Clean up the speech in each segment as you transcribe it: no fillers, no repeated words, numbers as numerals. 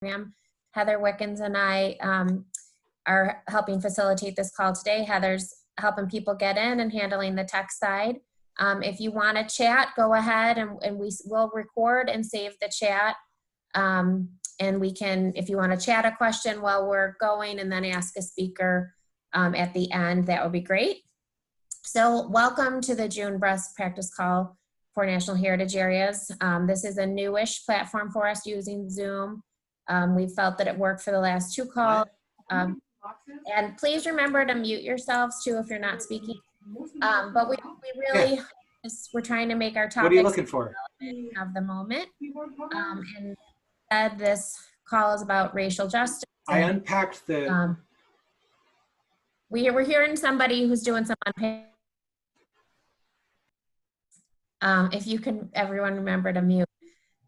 program. Heather Wickens and I are helping facilitate this call today. Heather's helping people get in and handling the tech side. If you want to chat, go ahead and we will record and save the chat. And we can, if you want to chat a question while we're going and then ask a speaker at the end, that would be great. So welcome to the June Breast Practice Call for National Heritage Areas. This is a newish platform for us using Zoom. We felt that it worked for the last two calls. And please remember to mute yourselves too if you're not speaking. But we really, we're trying to make our topics what are you looking for? Of the moment. And this call is about racial justice. I unpacked the... we're hearing somebody who's doing some unpacking. If you can, everyone remember to mute.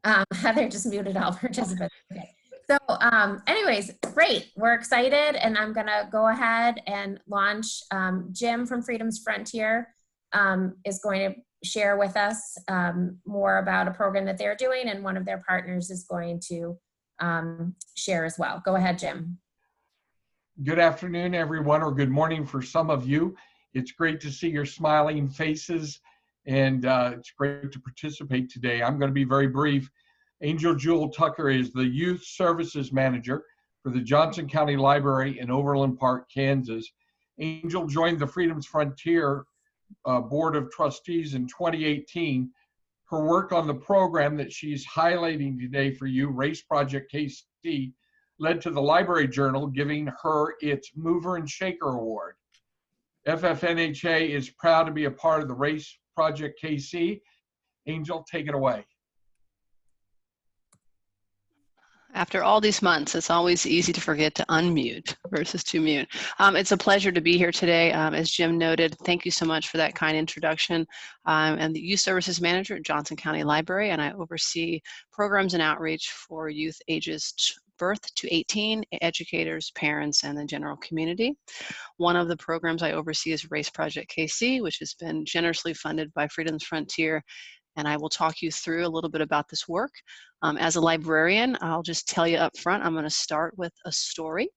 Heather just muted all participants. Okay. So anyways, great. We're excited and I'm gonna go ahead and launch. Jim from Freedom's Frontier is going to share with us more about a program that they're doing, and one of their partners is going to share as well. Go ahead, Jim. Good afternoon, everyone, or good morning for some of you. It's great to see your smiling faces, and it's great to participate today. I'm going to be very brief. Angel Jewel Tucker is the Youth Services Manager for the Johnson County Library in Overland Park, Kansas. Angel joined the Freedom's Frontier Board of Trustees in 2018. Her work on the program that she's highlighting today for you, Race Project KC, led to the Library Journal giving her its Mover and Shaker Award. FFNHA is proud to be a part of the Race Project KC. Angel, take it away. After all these months, it's always easy to forget to unmute versus to mute. It's a pleasure to be here today. As Jim noted, thank you so much for that kind introduction. I'm the Youth Services Manager at Johnson County Library, and I oversee programs and outreach for youth ages birth to 18, educators, parents, and the general community. One of the programs I oversee is Race Project KC, which has been generously funded by Freedom's Frontier, and I will talk you through a little bit about this work. As a librarian, I'll just tell you up front, I'm going to start with a story,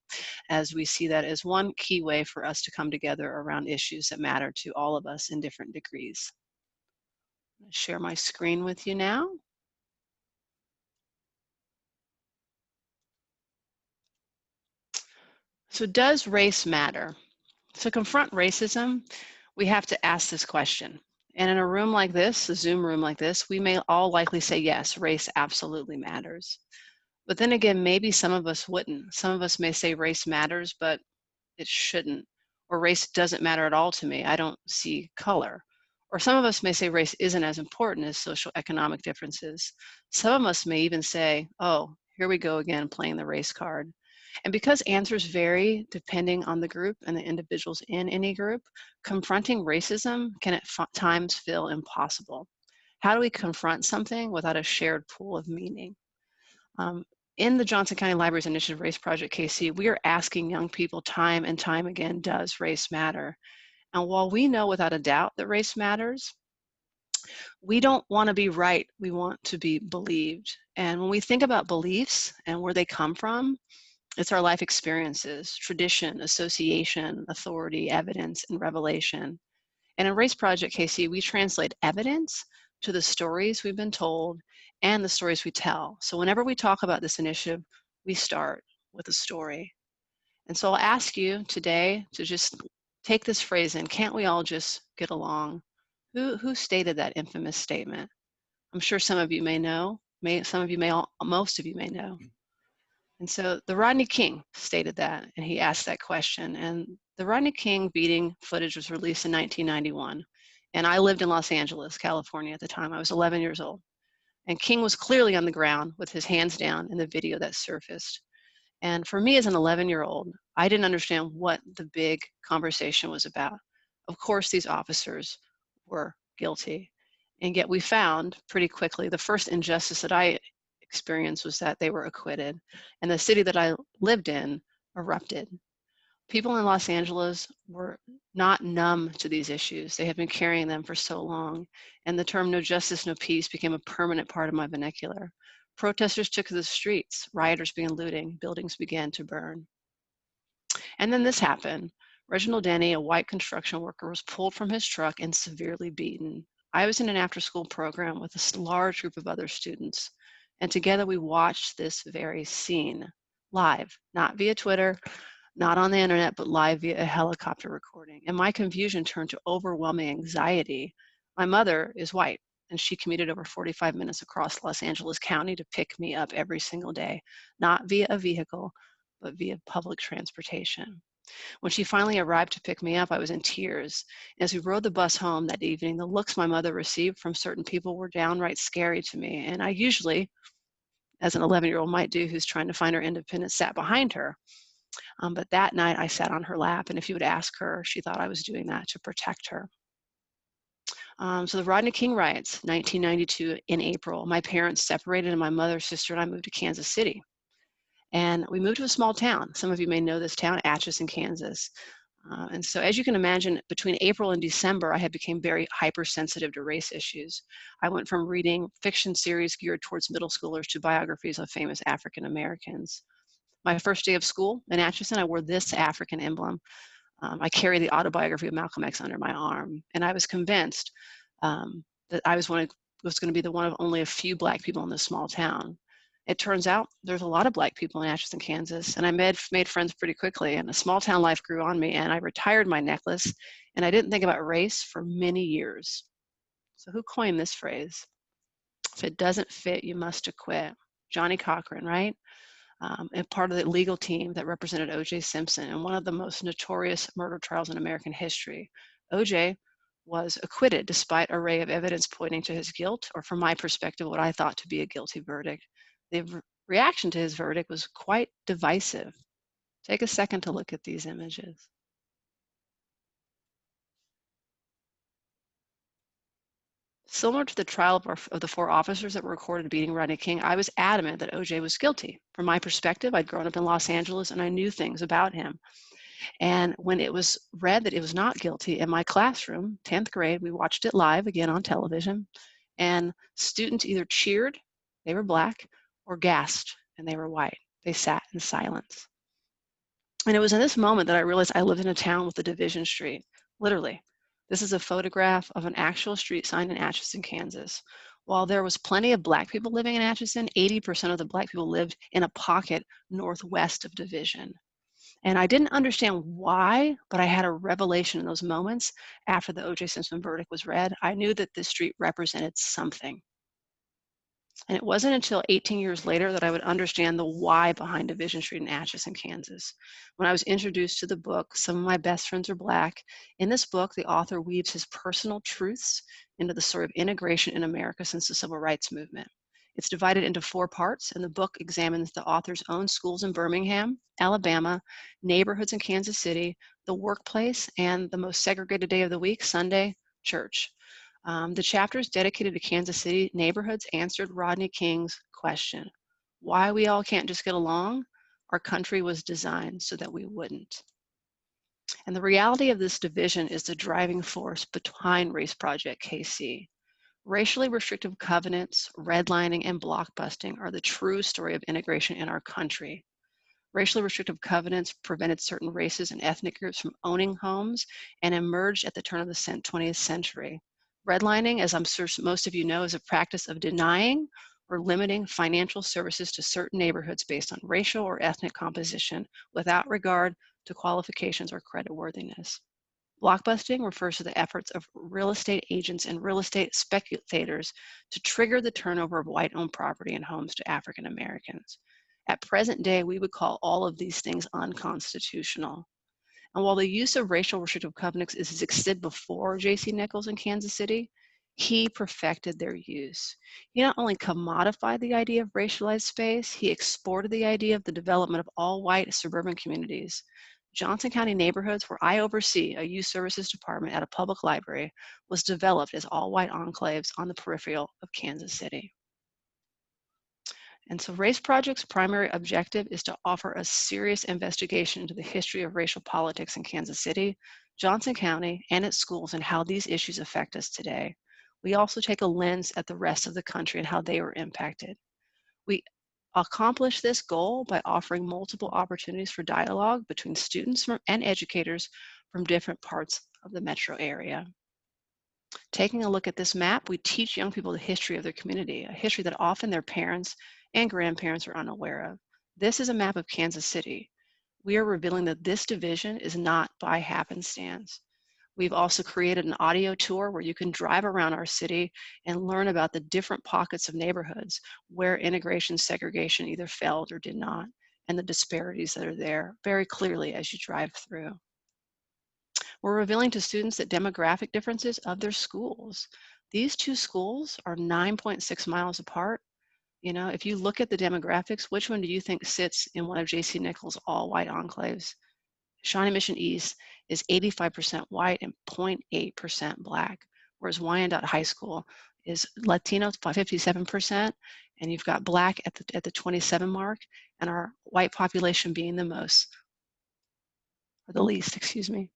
as we see that as one key way for us to come together around issues that matter to all of us in different degrees. I'm going to share my screen with you now. So does race matter? To confront racism, we have to ask this question. And in a room like this, a Zoom room like this, we may all likely say, yes, race absolutely matters. But then again, maybe some of us wouldn't. Some of us may say race matters, but it shouldn't. Or race doesn't matter at all to me. I don't see color. Or some of us may say race isn't as important as social economic differences. Some of us may even say, oh, here we go again, playing the race card. And because answers vary depending on the group and the individuals in any group, confronting racism can at times feel impossible. How do we confront something without a shared pool of meaning? In the Johnson County Library's initiative, Race Project KC, we are asking young people time and time again, does race matter? And while we know without a doubt that race matters, we don't want to be right, we want to be believed. And when we think about beliefs and where they come from, it's our life experiences, tradition, association, authority, evidence, and revelation. And in Race Project KC, we translate evidence to the stories we've been told and the stories we tell. So whenever we talk about this initiative, we start with a story. And so I'll ask you today to just take this phrase in, can't we all just get along? Who stated that infamous statement? I'm sure some of you may know, most of you may know. And so the Rodney King stated that, and he asked that question. And the Rodney King beating footage was released in 1991. And I lived in Los Angeles, California at the time. I was 11 years old. And King was clearly on the ground with his hands down in the video that surfaced. And for me as an 11-year-old, I didn't understand what the big conversation was about. Of course, these officers were guilty. And yet we found pretty quickly the first injustice that I experience was that they were acquitted, and the city that I lived in erupted. People in Los Angeles were not numb to these issues. They had been carrying them for so long, and the term no justice, no peace became a permanent part of my vernacular. Protesters took to the streets. Rioters began looting. Buildings began to burn. And then this happened. Reginald Denny, a white construction worker, was pulled from his truck and severely beaten. I was in an after-school program with a large group of other students, and together we watched this very scene live, not via Twitter, not on the internet, but live via a helicopter recording. And my confusion turned to overwhelming anxiety. My mother is white, and she commuted over 45 minutes across Los Angeles County to pick me up every single day, not via a vehicle, but via public transportation. When she finally arrived to pick me up, I was in tears. As we rode the bus home that evening, the looks my mother received from certain people were downright scary to me. And I usually, as an 11-year-old might do who's trying to find her independence, sat behind her. But that night I sat on her lap, and if you would ask her, she thought I was doing that to protect her. So the Rodney King riots, 1992 in April, my parents separated and my mother, sister, and I moved to Kansas City. And we moved to a small town. Some of you may know this town, Atchison, Kansas. And so as you can imagine, between April and December, I had become very hypersensitive to race issues. I went from reading fiction series geared towards middle schoolers to biographies of famous African Americans. My first day of school in Atchison, I wore this African emblem. I carried the autobiography of Malcolm X under my arm, and I was convinced that I was going to be the one of only a few Black people in this small town. It turns out there's a lot of Black people in Atchison, Kansas, and I made friends pretty quickly, and a small town life grew on me, and I retired my necklace, and I didn't think about race for many years. So who coined this phrase? If it doesn't fit, you must acquit. Johnny Cochran, right? And part of the legal team that represented O.J. Simpson in one of the most notorious murder trials in American history. O.J. was acquitted despite an array of evidence pointing to his guilt, or from my perspective, what I thought to be a guilty verdict. The reaction to his verdict was quite divisive. Take a second to look at these images. Similar to the trial of the 4 officers that were recorded beating Rodney King, I was adamant that O.J. was guilty. From my perspective, I'd grown up in Los Angeles and I knew things about him. And when it was read that it was not guilty in my classroom, 10th grade, we watched it live again on television, and students either cheered, they were Black, or gasped, and they were white. They sat in silence. And it was in this moment that I realized I lived in a town with a division street, literally. This is a photograph of an actual street sign in Atchison, Kansas. While there was plenty of Black people living in Atchison, 80% of the Black people lived in a pocket northwest of Division. And I didn't understand why, but I had a revelation in those moments after the O.J. Simpson verdict was read. I knew that this street represented something. And it wasn't until 18 years later that I would understand the why behind Division Street in Atchison, Kansas. When I was introduced to the book, Some of My Best Friends Are Black, in this book, the author weaves his personal truths into the story of integration in America since the Civil Rights Movement. It's divided into 4 parts, and the book examines the author's own schools in Birmingham, Alabama, neighborhoods in Kansas City, the workplace, and the most segregated day of the week, Sunday, church. The chapters dedicated to Kansas City neighborhoods answered Rodney King's question, why we all can't just get along? Our country was designed so that we wouldn't. And the reality of this division is the driving force behind Race Project KC. Racially restrictive covenants, redlining, and blockbusting are the true story of integration in our country. Racially restrictive covenants prevented certain races and ethnic groups from owning homes and emerged at the turn of the 20th century. Redlining, as I'm sure most of you know, is a practice of denying or limiting financial services to certain neighborhoods based on racial or ethnic composition without regard to qualifications or creditworthiness. Blockbusting refers to the efforts of real estate agents and real estate speculators to trigger the turnover of white-owned property and homes to African Americans. At present day, we would call all of these things unconstitutional. And while the use of racial restrictive covenants existed before J.C. Nichols in Kansas City, he perfected their use. He not only commodified the idea of racialized space, he exported the idea of the development of all-white suburban communities. Johnson County neighborhoods, where I oversee a youth services department at a public library, was developed as all-white enclaves on the peripheral of Kansas City. And so Race Project's primary objective is to offer a serious investigation into the history of racial politics in Kansas City, Johnson County, and its schools, and how these issues affect us today. We also take a lens at the rest of the country and how they were impacted. We accomplish this goal by offering multiple opportunities for dialogue between students and educators from different parts of the metro area. Taking a look at this map, we teach young people the history of their community, a history that often their parents and grandparents are unaware of. This is a map of Kansas City. We are revealing that this division is not by happenstance. We've also created an audio tour where you can drive around our city and learn about the different pockets of neighborhoods where integration segregation either failed or did not, and the disparities that are there very clearly as you drive through. We're revealing to students the demographic differences of their schools. These two schools are 9.6 miles apart. You know, if you look at the demographics, which one do you think sits in one of J.C. Nichols' all-white enclaves? Shawnee Mission East is 85% white and 0.8% black, whereas Wyandotte High School is Latino by 57%, and you've got black at the 27 mark, and our white population being the most, or the least, excuse me.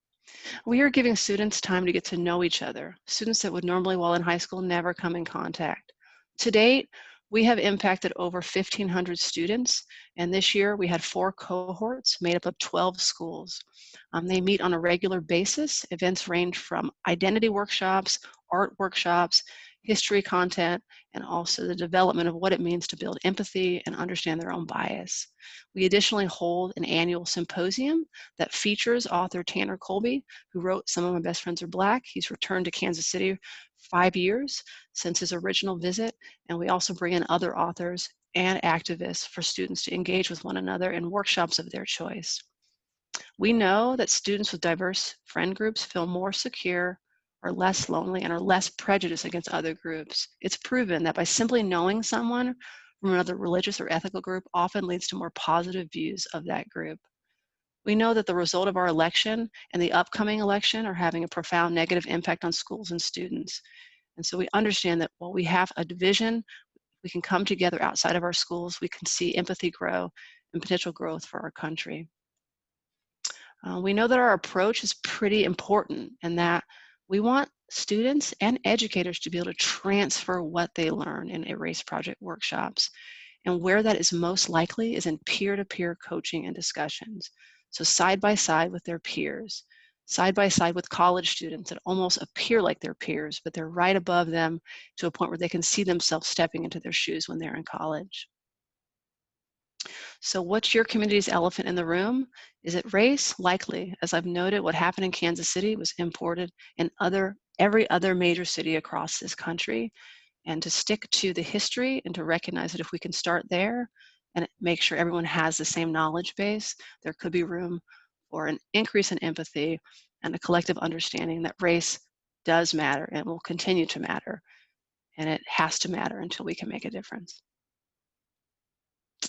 We are giving students time to get to know each other, students that would normally, while in high school, never come in contact. To date, we have impacted over 1,500 students, and this year we had 4 cohorts made up of 12 schools. They meet on a regular basis. Events range from identity workshops, art workshops, history content, and also the development of what it means to build empathy and understand their own bias. We additionally hold an annual symposium that features author Tanner Colby, who wrote Some of My Best Friends Are Black. He's returned to Kansas City 5 years since his original visit, and we also bring in other authors and activists for students to engage with one another in workshops of their choice. We know that students with diverse friend groups feel more secure, are less lonely, and are less prejudiced against other groups. It's proven that by simply knowing someone from another religious or ethical group often leads to more positive views of that group. We know that the result of our election and the upcoming election are having a profound negative impact on schools and students. And so we understand that while we have a division, we can come together outside of our schools, we can see empathy grow and potential growth for our country. We know that our approach is pretty important and that we want students and educators to be able to transfer what they learn in Erase Project workshops. And where that is most likely is in peer-to-peer coaching and discussions. So side by side with their peers, side by side with college students that almost appear like their peers, but they're right above them to a point where they can see themselves stepping into their shoes when they're in college. So what's your community's elephant in the room? Is it race? Likely. As I've noted, what happened in Kansas City was imported in every other major city across this country. And to stick to the history and to recognize that if we can start there and make sure everyone has the same knowledge base, there could be room for an increase in empathy and a collective understanding that race does matter and will continue to matter. And it has to matter until we can make a difference.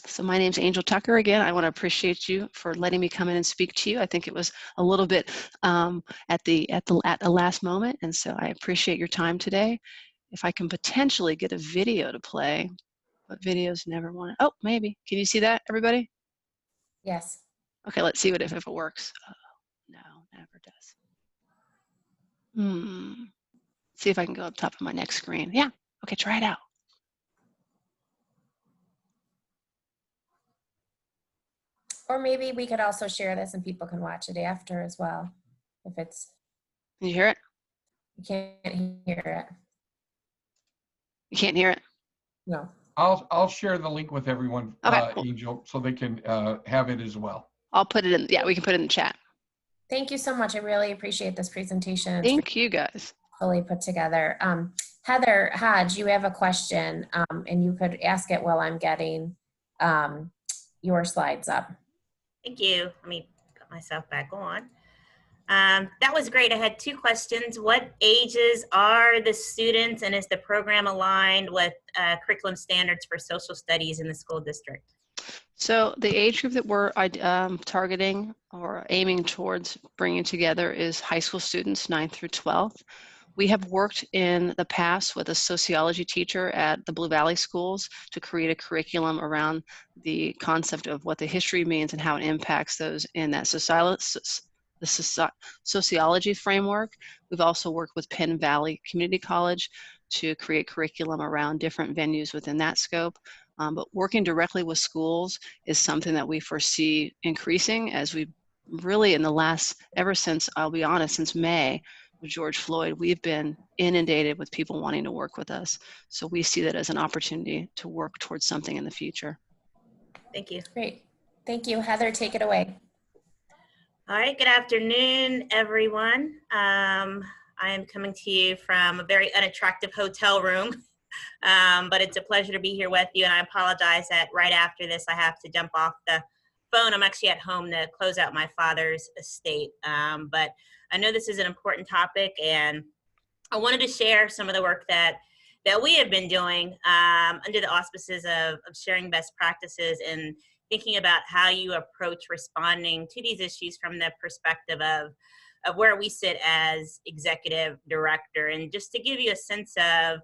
So my name's Angel Tucker again. I want to appreciate you for letting me come in and speak to you. I think it was a little bit at the last moment, and so I appreciate your time today. If I can potentially get a video to play, but videos never want to. Oh, maybe. Can you see that, everybody? Yes. Okay, let's see if it works. Oh, no, never does. See if I can go up top of my next screen. Yeah. Okay, try it out. Or maybe we could also share this and people can watch it after as well. If it's. Can you hear it? You can't hear it. You can't hear it? No. I'll share the link with everyone, Okay, cool. Angel, so they can have it as well. I'll put it in. Yeah, we can put it in the chat. Thank you so much. I really appreciate this presentation. Thank you, guys. Fully put together. Heather Hodge, you have a question, and you could ask it while I'm getting your slides up. Thank you. Let me put myself back on. That was great. I had 2 questions. What ages are the students, and is the program aligned with curriculum standards for social studies in the school district? So the age group that we're targeting or aiming towards bringing together is high school students, 9th through 12th. We have worked in the past with a sociology teacher at the Blue Valley schools to create a curriculum around the concept of what the history means and how it impacts those in that sociology framework. We've also worked with Penn Valley Community College to create curriculum around different venues within that scope. But working directly with schools is something that we foresee increasing as we really in the last, ever since, I'll be honest, since May with George Floyd, we've been inundated with people wanting to work with us. So we see that as an opportunity to work towards something in the future. Thank you. Great. Thank you. Heather, take it away. All right, good afternoon, everyone. I am coming to you from a very unattractive hotel room, but it's a pleasure to be here with you, and I apologize that right after this I have to jump off the phone. I'm actually at home to close out my father's estate, but I know this is an important topic, and I wanted to share some of the work that we have been doing under the auspices of sharing best practices and thinking about how you approach responding to these issues from the perspective of where we sit as executive director. And just to give you a sense of,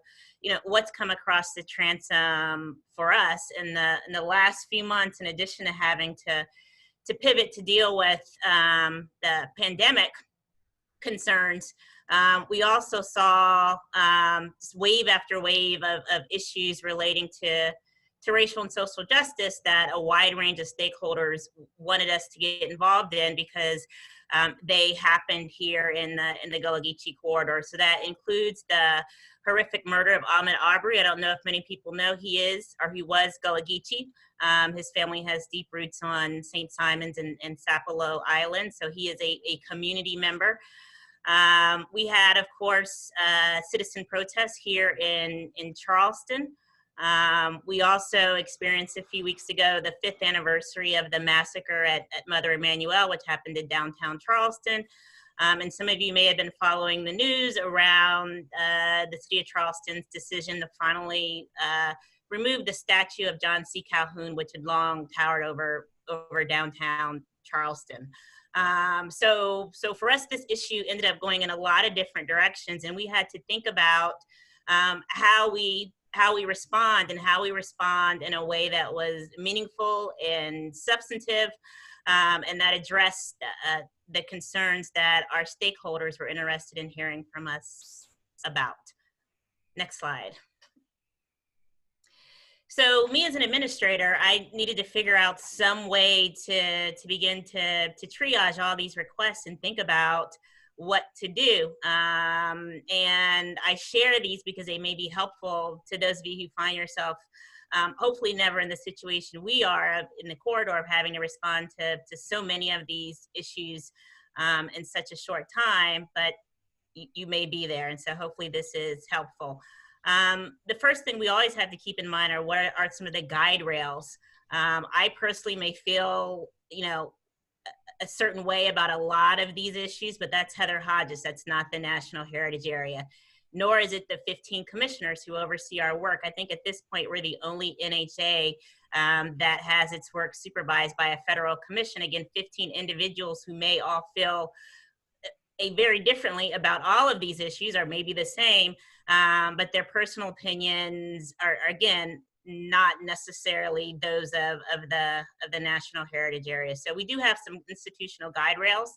what's come across the transom for us in the last few months, in addition to having to pivot to deal with the pandemic concerns, we also saw wave after wave of issues relating to racial and social justice that a wide range of stakeholders wanted us to get involved in because they happened here in the Gullah Geechee corridor. So that includes the horrific murder of Ahmaud Arbery. I don't know if many people know he was Gullah Geechee. His family has deep roots on St. Simon's and Sapelo Island, so he is a community member. We had, of course, citizen protests here in Charleston. We also experienced a few weeks ago the 5th anniversary of the massacre at Mother Emanuel, which happened in downtown Charleston. And some of you may have been following the news around the city of Charleston's decision to finally remove the statue of John C. Calhoun, which had long towered over downtown Charleston. So for us, this issue ended up going in a lot of different directions, and we had to think about how we respond in a way that was meaningful and substantive, and that addressed the concerns that our stakeholders were interested in hearing from us about. Next slide. So me as an administrator, I needed to figure out some way to begin to triage all these requests and think about what to do. And I share these because they may be helpful to those of you who find yourself hopefully never in the situation we are in the corridor of having to respond to so many of these issues in such a short time, but you may be there. And so hopefully this is helpful. The first thing we always have to keep in mind are what are some of the guide rails. I personally may feel, a certain way about a lot of these issues, but that's Heather Hodges. That's not the National Heritage Area, nor is it the 15 commissioners who oversee our work. I think at this point, we're the only NHA that has its work supervised by a federal commission. Again, 15 individuals who may all feel very differently about all of these issues, or maybe the same, but their personal opinions are, again, not necessarily those of the National Heritage Area. So we do have some institutional guide rails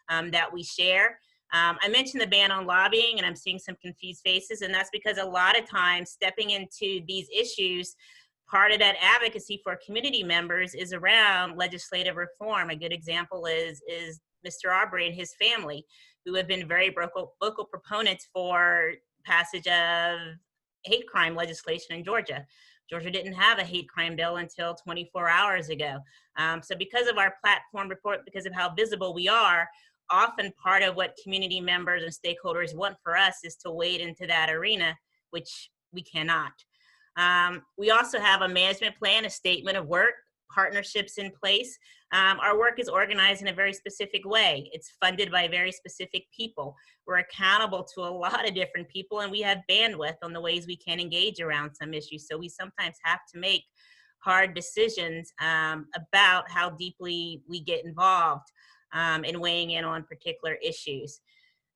that we share. I mentioned the ban on lobbying, and I'm seeing some confused faces, and that's because a lot of times stepping into these issues, part of that advocacy for community members is around legislative reform. A good example is Mr. Arbery and his family, who have been very vocal proponents for passage of hate crime legislation in Georgia. Georgia didn't have a hate crime bill until 24 hours ago. So because of our platform report, because of how visible we are, often part of what community members and stakeholders want for us is to wade into that arena, which we cannot. We also have a management plan, a statement of work, partnerships in place. Our work is organized in a very specific way. It's funded by very specific people. We're accountable to a lot of different people, and we have bandwidth on the ways we can engage around some issues. So we sometimes have to make hard decisions about how deeply we get involved in weighing in on particular issues.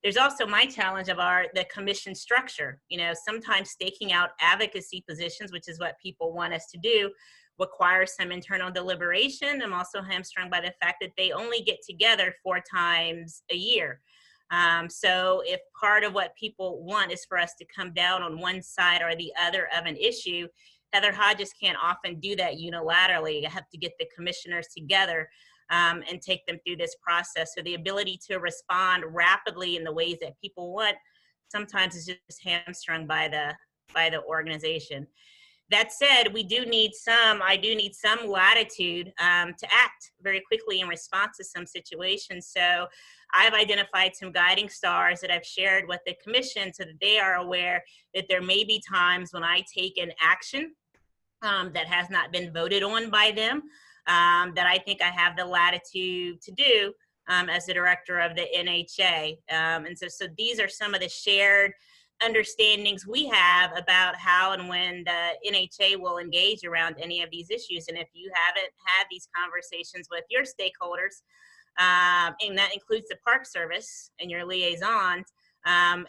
There's also my challenge of the commission structure. Sometimes staking out advocacy positions, which is what people want us to do, requires some internal deliberation. I'm also hamstrung by the fact that they only get together 4 times a year. So if part of what people want is for us to come down on one side or the other of an issue, Heather Hodges can't often do that unilaterally. You have to get the commissioners together and take them through this process. So the ability to respond rapidly in the ways that people want sometimes is just hamstrung by the organization. That said, I do need some latitude to act very quickly in response to some situations. So I've identified some guiding stars that I've shared with the commission so that they are aware that there may be times when I take an action that has not been voted on by them, that I think I have the latitude to do as the director of the NHA. And so these are some of the shared understandings we have about how and when the NHA will engage around any of these issues. And if you haven't had these conversations with your stakeholders, and that includes the Park Service and your liaisons,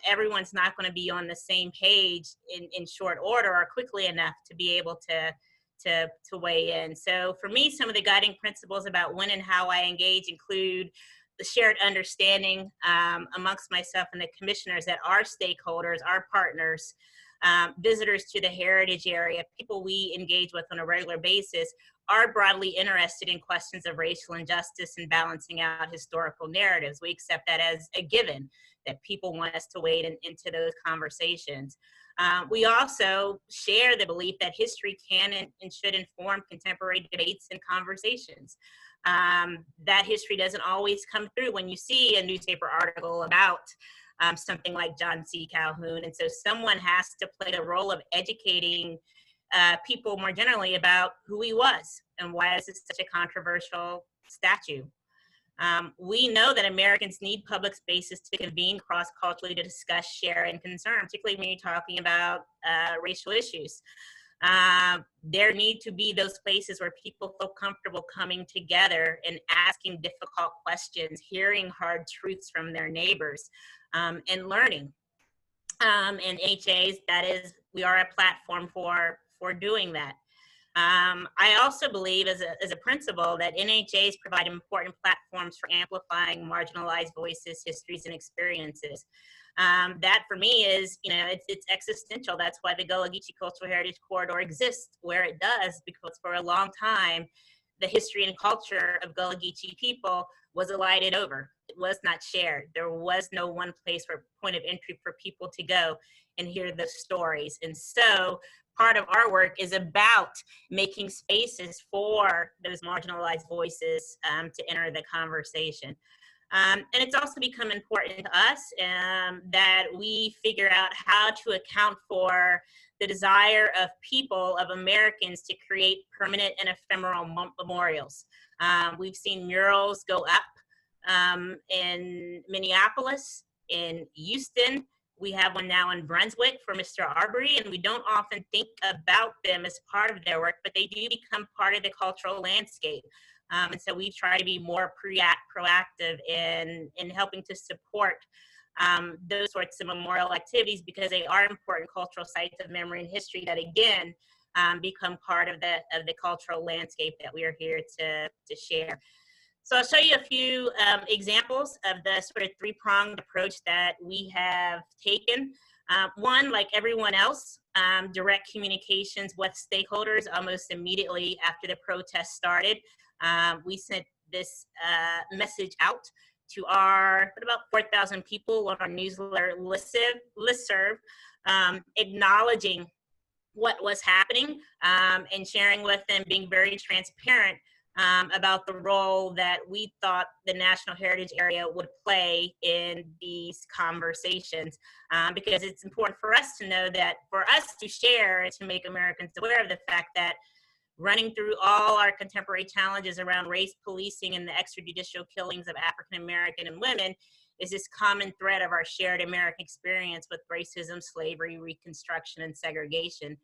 everyone's not going to be on the same page in short order or quickly enough to be able to weigh in. So for me, some of the guiding principles about when and how I engage include the shared understanding amongst myself and the commissioners that our stakeholders, our partners, visitors to the heritage area, people we engage with on a regular basis, are broadly interested in questions of racial injustice and balancing out historical narratives. We accept that as a given, that people want us to wade into those conversations. We also share the belief that history can and should inform contemporary debates and conversations. That history doesn't always come through when you see a newspaper article about something like John C. Calhoun. And so someone has to play the role of educating people more generally about who he was and why is this such a controversial statue. We know that Americans need public spaces to convene cross-culturally to discuss, share, and concern, particularly when you're talking about racial issues. There need to be those places where people feel comfortable coming together and asking difficult questions, hearing hard truths from their neighbors, and learning. And NHAs, we are a platform for doing that. I also believe as a principle that NHAs provide important platforms for amplifying marginalized voices, histories, and experiences. That for me is, it's existential. That's why the Gullah Geechee Cultural Heritage Corridor exists where it does, because for a long time, the history and culture of Gullah Geechee people was elided over. It was not shared. There was no one place or point of entry for people to go and hear the stories. And so part of our work is about making spaces for those marginalized voices to enter the conversation. And it's also become important to us that we figure out how to account for the desire of people, of Americans, to create permanent and ephemeral memorials. We've seen murals go up in Minneapolis, in Houston. We have one now in Brunswick for Mr. Arbery, and we don't often think about them as part of their work, but they do become part of the cultural landscape. And so we try to be more proactive in helping to support those sorts of memorial activities, because they are important cultural sites of memory and history that, again, become part of the cultural landscape that we are here to share. So I'll show you a few examples of the sort of three-pronged approach that we have taken. One, like everyone else, direct communications with stakeholders almost immediately after the protest started. We sent this message out to our about 4,000 people on our newsletter listserv, acknowledging what was happening and sharing with them, being very transparent about the role that we thought the National Heritage Area would play in these conversations. Because it's important for us to know that for us to share and to make Americans aware of the fact that running through all our contemporary challenges around race policing and the extrajudicial killings of African American and women is this common thread of our shared American experience with racism, slavery, Reconstruction, and segregation.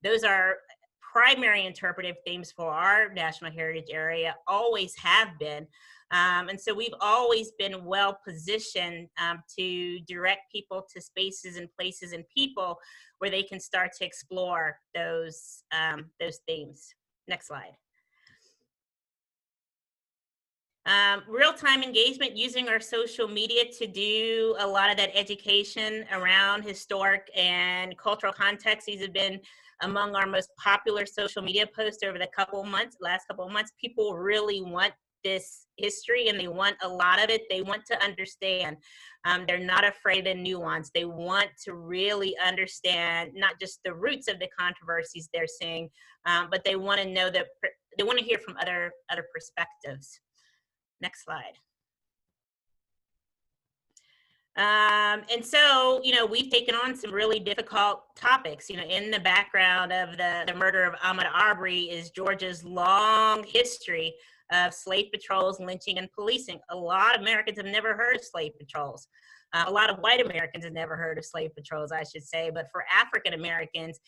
Those are primary interpretive themes for our National Heritage Area, always have been. And so we've always been well positioned to direct people to spaces and places and people where they can start to explore those themes. Next slide. Real-time engagement, using our social media to do a lot of that education around historic and cultural context. These have been among our most popular social media posts over the last couple of months. People really want this history and they want a lot of it. They want to understand. They're not afraid of nuance. They want to really understand not just the roots of the controversies they're seeing, but they want to know that they want to hear from other perspectives. Next slide. And so, we've taken on some really difficult topics. In the background of the murder of Ahmaud Arbery is Georgia's long history of slave patrols, lynching, and policing. A lot of Americans have never heard of slave patrols. A lot of white Americans have never heard of slave patrols, I should say. But for African Americans,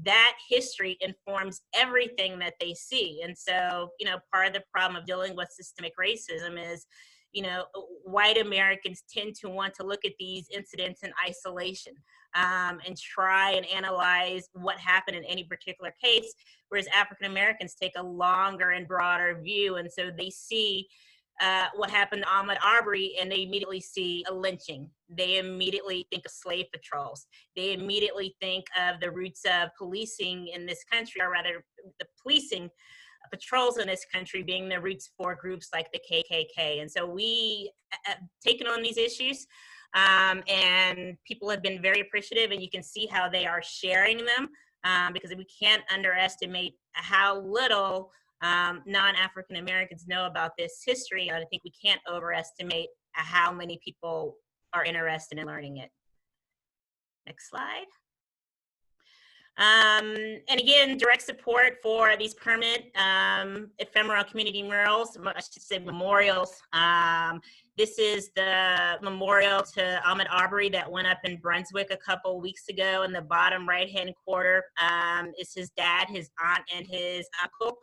that history informs everything that they see. And so, part of the problem of dealing with systemic racism is, white Americans tend to want to look at these incidents in isolation and try and analyze what happened in any particular case, whereas African Americans take a longer and broader view. And so they see what happened to Ahmaud Arbery and they immediately see a lynching. They immediately think of slave patrols. They immediately think of the roots of policing in this country, or rather the policing patrols in this country being the roots for groups like the KKK. And so we have taken on these issues and people have been very appreciative, and you can see how they are sharing them because we can't underestimate how little non-African Americans know about this history. I think we can't overestimate how many people are interested in learning it. Next slide. And again, direct support for these permanent ephemeral community murals, I should say memorials. This is the memorial to Ahmaud Arbery that went up in Brunswick a couple weeks ago. In the bottom right-hand corner is his dad, his aunt, and his uncle.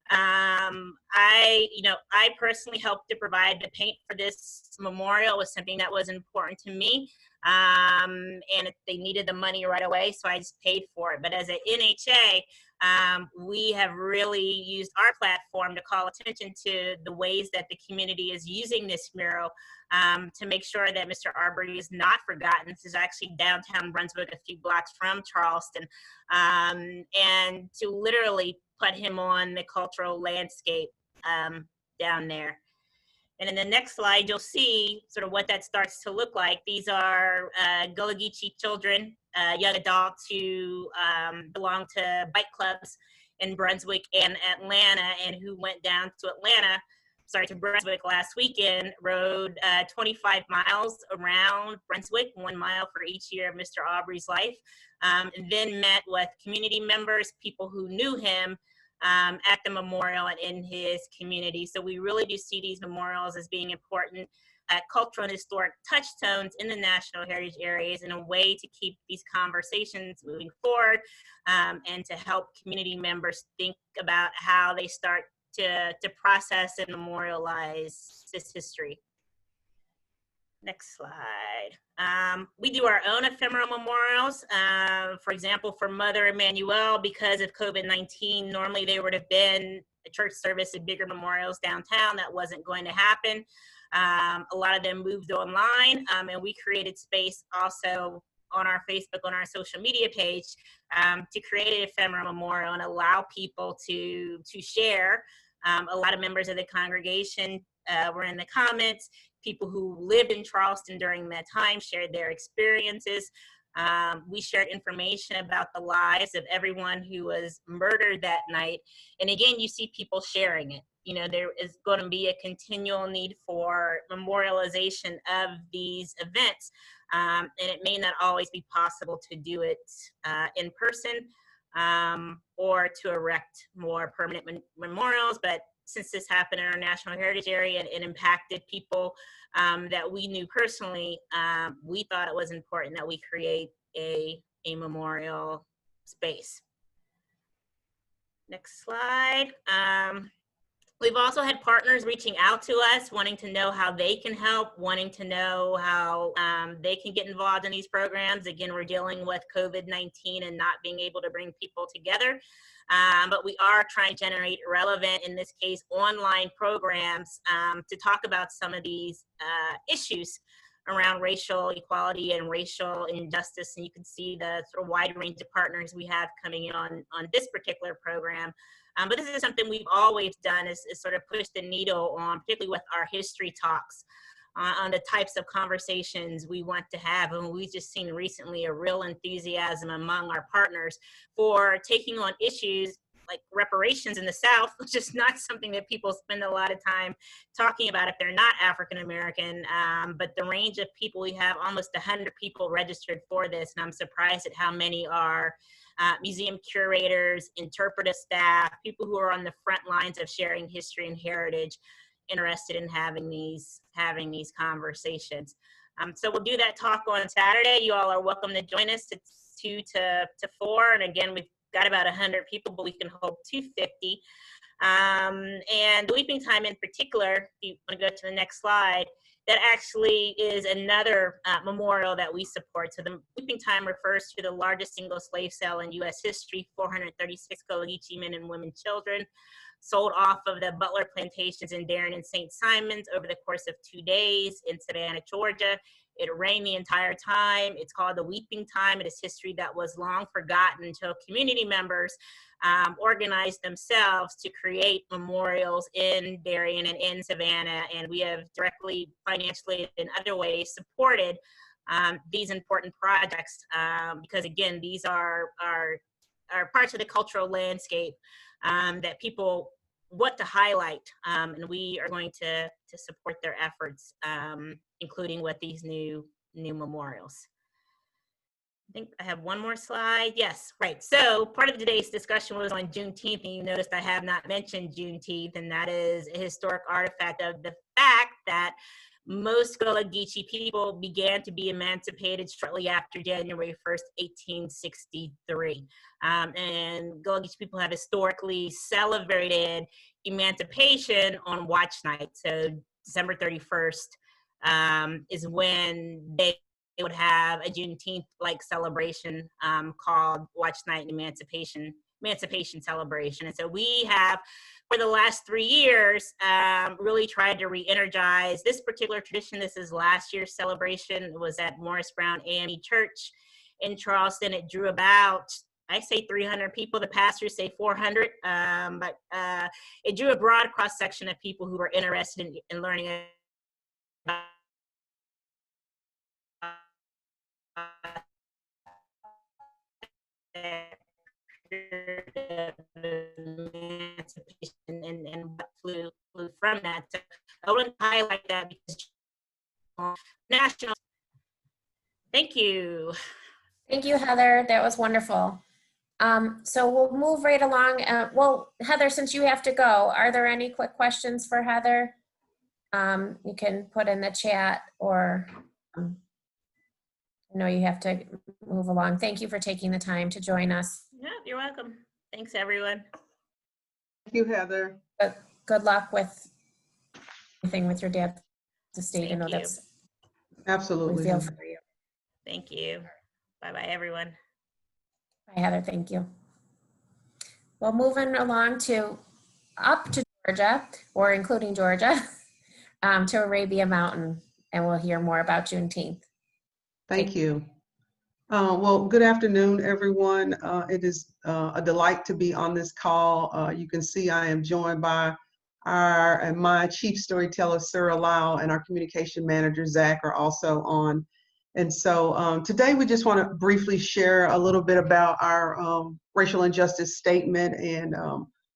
I personally helped to provide the paint for this memorial. It was something that was important to me. And they needed the money right away, so I just paid for it. But as an NHA, we have really used our platform to call attention to the ways that the community is using this mural to make sure that Mr. Arbery is not forgotten. This is actually downtown Brunswick, a few blocks from Charleston, and to literally put him on the cultural landscape down there. And in the next slide, you'll see sort of what that starts to look like. These are Gullah Geechee children, young adults who belong to bike clubs in Brunswick and Atlanta, and who went down to Brunswick last weekend, rode 25 miles around Brunswick, 1 mile for each year of Mr. Arbery's life, and then met with community members, people who knew him, at the memorial and in his community. So we really do see these memorials as being important cultural and historic touchstones in the national heritage areas, in a way to keep these conversations moving forward and to help community members think about how they start to process and memorialize this history. Next slide. We do our own ephemeral memorials. For example, for Mother Emanuel, because of COVID-19, normally there would have been a church service at bigger memorials downtown. That wasn't going to happen. A lot of them moved online, and we created space also on our Facebook, on our social media page, to create an ephemeral memorial and allow people to share. A lot of members of the congregation were in the comments. People who lived in Charleston during that time shared their experiences. We shared information about the lives of everyone who was murdered that night. And again, you see people sharing it. There is going to be a continual need for memorialization of these events. And it may not always be possible to do it in person or to erect more permanent memorials. But since this happened in our national heritage area and it impacted people that we knew personally, we thought it was important that we create a memorial space. Next slide. We've also had partners reaching out to us, wanting to know how they can help, wanting to know how they can get involved in these programs. Again, we're dealing with COVID-19 and not being able to bring people together. But we are trying to generate relevant, in this case, online programs to talk about some of these issues around racial equality and racial injustice. And you can see the sort of wide range of partners we have coming in on this particular program. But this is something we've always done, is sort of push the needle on, particularly with our history talks, on the types of conversations we want to have. And we've just seen recently a real enthusiasm among our partners for taking on issues like reparations in the South, which is not something that people spend a lot of time talking about if they're not African American. But the range of people, we have almost 100 people registered for this, and I'm surprised at how many are museum curators, interpretive staff, people who are on the front lines of sharing history and heritage, interested in having these conversations. So we'll do that talk on Saturday. You all are welcome to join us. It's 2 to 4, and again, we've got about 100 people, but we can hold 250. And the weeping time in particular, if you want to go to the next slide, that actually is another memorial that we support. So the weeping time refers to the largest single slave sale in U.S. history, 436 Gullah Geechee men and women children sold off of the Butler plantations in Darien and St. Simons over the course of 2 days in Savannah, Georgia. It rained the entire time. It's called the weeping time. It is history that was long forgotten until community members organized themselves to create memorials in Darien and in Savannah. And we have directly, financially, in other ways supported these important projects because, again, these are parts of the cultural landscape that people want to highlight, and we are going to support their efforts, including with these new memorials. I think I have one more slide. Yes, right. So part of today's discussion was on Juneteenth, and you noticed I have not mentioned Juneteenth, and that is a historic artifact of the fact that most Gullah Geechee people began to be emancipated shortly after January 1st, 1863. And Gullah Geechee people have historically celebrated emancipation on Watch Night. So December 31st is when they would have a Juneteenth-like celebration called Watch Night and Emancipation Celebration. And so we have, for the last 3 years, really tried to re-energize this particular tradition. This is last year's celebration. It was at Morris Brown AME Church in Charleston. It drew about, I say 300 people, the pastors say 400, but it drew a broad cross-section of people who were interested in learning about emancipation and what flew from that. So I want to highlight that because national. Thank you. Thank you, Heather. That was wonderful. So we'll move right along. Well, Heather, since you have to go, are there any quick questions for Heather? You can put in the chat, or I know you have to move along. Thank you for taking the time to join us. Yeah, you're welcome. Thanks, everyone. Thank you, Heather. Good luck with anything with your dad's estate. I know Thank you. that's, Absolutely. we feel for you. Thank you. Bye-bye, everyone. Bye, Heather. Thank you. Well, moving along up to Georgia, or including Georgia, to Arabia Mountain, and we'll hear more about Juneteenth. Thank you. Well, good afternoon, everyone. It is a delight to be on this call. You can see I am joined by my chief storyteller, Sarah Lau, and our communication manager, Zach, are also on. And so today we just want to briefly share a little bit about our racial injustice statement and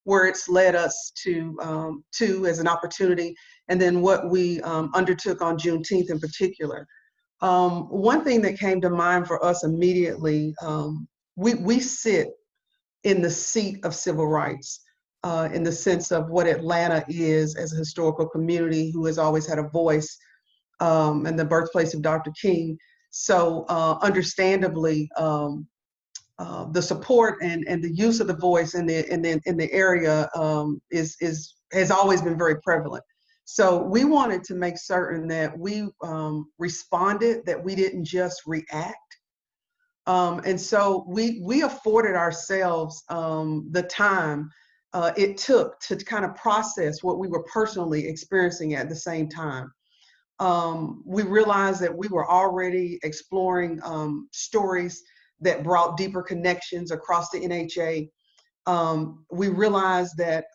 where it's led us to as an opportunity, and then what we undertook on Juneteenth in particular. One thing that came to mind for us immediately, we sit in the seat of civil rights in the sense of what Atlanta is as a historical community who has always had a voice, and the birthplace of Dr. King. So understandably, the support and the use of the voice in the area has always been very prevalent. So we wanted to make certain that we responded, that we didn't just react, And so we afforded ourselves the time it took to kind of process what we were personally experiencing at the same time. We realized that we were already exploring stories that brought deeper connections across the NHA. We realized that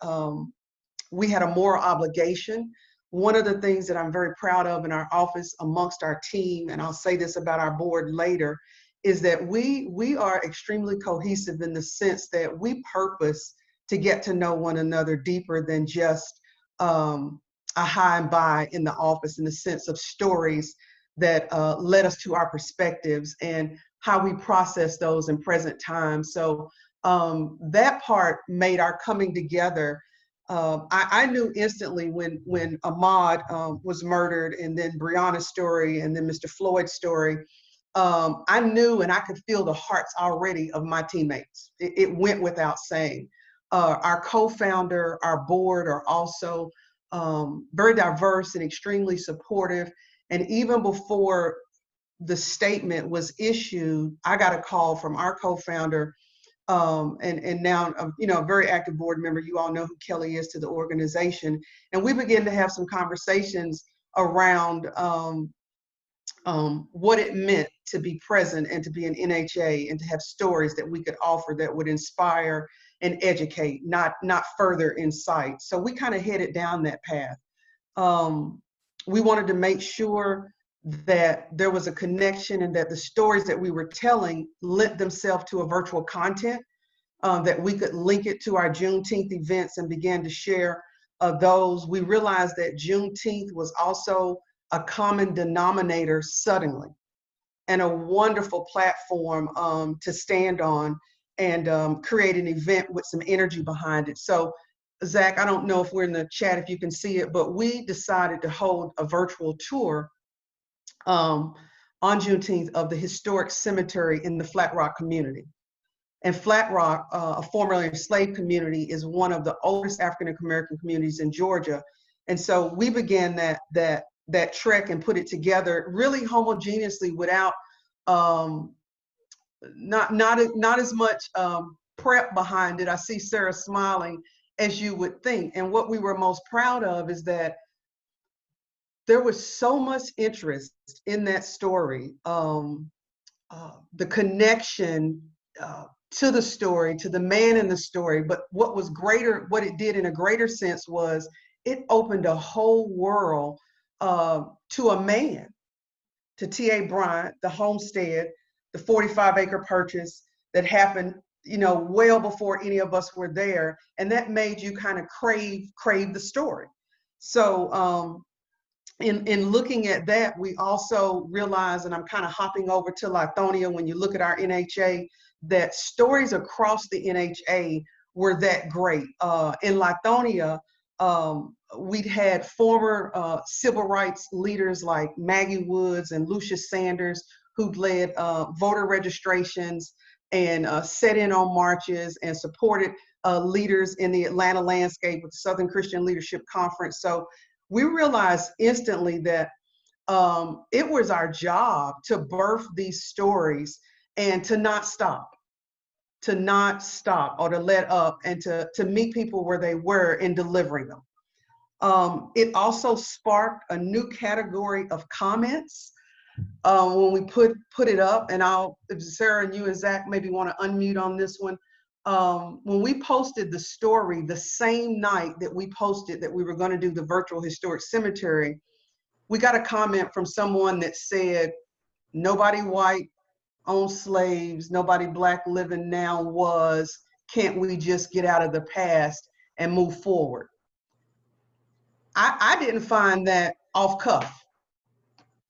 we had a moral obligation. One of the things that I'm very proud of in our office amongst our team, and I'll say this about our board later, is that we are extremely cohesive in the sense that we purpose to get to know one another deeper than just a high and by in the office, in the sense of stories that led us to our perspectives and how we process those in present time. So that part made our coming together. I knew instantly when Ahmaud was murdered, and then Breonna's story, and then Mr. Floyd's story, I knew and I could feel the hearts already of my teammates. It went without saying. Our co-founder, our board are also very diverse and extremely supportive. And even before the statement was issued, I got a call from our co-founder, and now a very active board member. You all know who Kelly is to the organization, and we began to have some conversations around what it meant to be present and to be an NHA and to have stories that we could offer that would inspire and educate, not further incite. So we kind of headed down that path. We wanted to make sure that there was a connection and that the stories that we were telling lent themselves to a virtual content, that we could link it to our Juneteenth events and begin to share those. We realized that Juneteenth was also a common denominator suddenly, and a wonderful platform to stand on and create an event with some energy behind it. So Zach, I don't know if we're in the chat, if you can see it, but we decided to hold a virtual tour on Juneteenth of the historic cemetery in the Flat Rock community. And Flat Rock, a formerly enslaved community, is one of the oldest African American communities in Georgia. And so we began that trek and put it together really homogeneously, without not as much prep behind it. I see Sarah smiling, as you would think. And what we were most proud of is that there was so much interest in that story, the connection to the story, to the man in the story. But what was greater, what it did in a greater sense, was it opened a whole world to a man, to T.A. Bryant, the homestead, the 45-acre purchase that happened, well before any of us were there. And that made you kind of crave the story. So in looking at that, we also realized, and I'm kind of hopping over to Lithonia, when you look at our NHA, that stories across the NHA were that great. In Lithonia, we'd had former civil rights leaders like Maggie Woods and Lucius Sanders, who'd led voter registrations and set in on marches and supported leaders in the Atlanta landscape with the Southern Christian Leadership Conference. So we realized instantly that it was our job to birth these stories and to not stop or to let up, and to meet people where they were in delivering them. It also sparked a new category of comments when we put it up. And if Sarah and you and Zach maybe want to unmute on this one. When we posted the story the same night that we posted that we were going to do the virtual historic cemetery, we got a comment from someone that said, nobody white owned slaves, nobody black living now was, can't we just get out of the past and move forward? I didn't find that off cuff.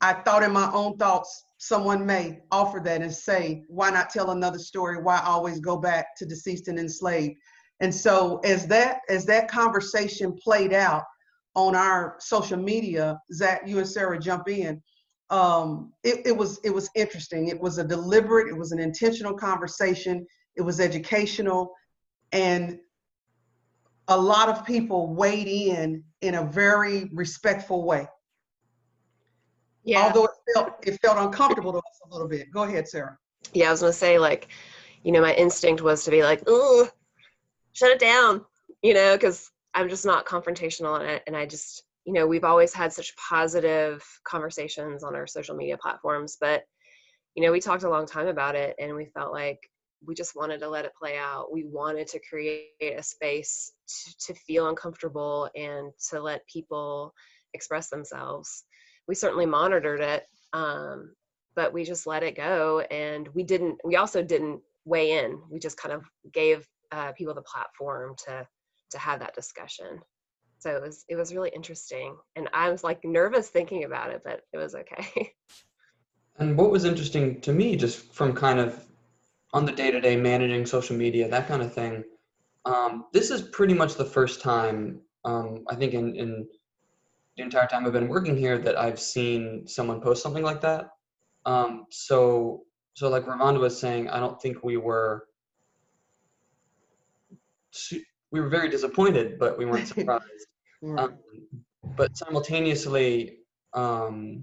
I thought in my own thoughts, someone may offer that and say, why not tell another story? Why always go back to deceased and enslaved? And so as that conversation played out on our social media, Zach, you and Sarah jump in. It was interesting. It was a deliberate, it was an intentional conversation. It was educational, and a lot of people weighed in a very respectful way. Yeah. Although it felt uncomfortable to us a little bit. Go ahead, Sarah. Yeah, I was gonna say, like, my instinct was to be like, "Ooh, shut it down," because I'm just not confrontational, and I just, we've always had such positive conversations on our social media platforms, but we talked a long time about it, and we felt like we just wanted to let it play out. We wanted to create a space to feel uncomfortable and to let people express themselves. We certainly monitored it, but we just let it go, and we also didn't weigh in. We just kind of gave people the platform to have that discussion. So it was really interesting, and I was like nervous thinking about it, but it was okay. And what was interesting to me, just from kind of on the day-to-day managing social media, that kind of thing, this is pretty much the first time, I think in the entire time I've been working here, that I've seen someone post something like that. So like Ravonda was saying, I don't think we were very disappointed, but we weren't surprised. Right. But simultaneously, the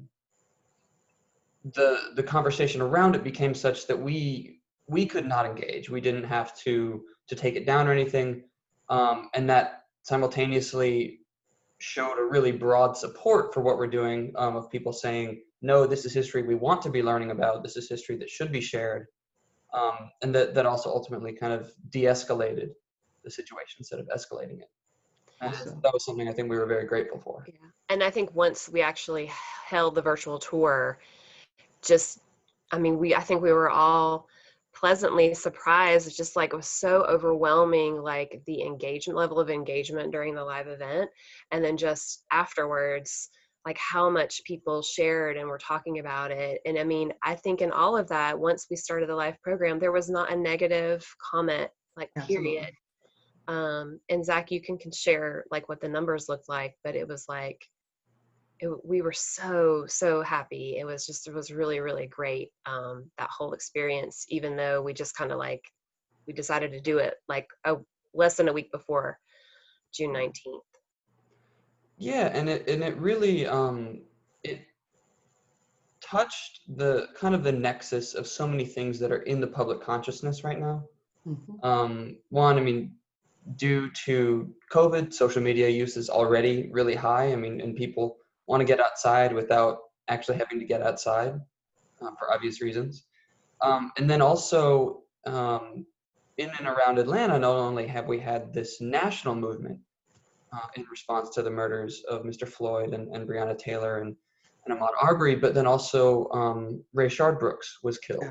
conversation around it became such that we could not engage. We didn't have to take it down or anything, and that simultaneously showed a really broad support for what we're doing, of people saying, no, this is history we want to be learning about. This is history that should be shared, and that also ultimately kind of de-escalated the situation instead of escalating it. And Awesome. that was something I think we were very grateful for. Yeah. And I think once we actually held the virtual tour, I think we were all pleasantly surprised. Just like, it was so overwhelming, like the level of engagement during the live event. And then just afterwards, like how much people shared and were talking about it. And I think in all of that, once we started the live program, there was not a negative comment, like period. Absolutely. And Zach, you can share like what the numbers looked like, but it was like, we were so happy. It was really, really great, that whole experience, even though we just kind of like, we decided to do it like less than a week before June 19th. Yeah, and it really it touched the kind of the nexus of so many things that are in the public consciousness right now. One, due to COVID, social media use is already really high. And people want to get outside without actually having to get outside, for obvious reasons. And then also, in and around Atlanta, not only have we had this national movement in response to the murders of Mr. Floyd and Breonna Taylor and Ahmaud Arbery, but then also Rayshard Brooks was killed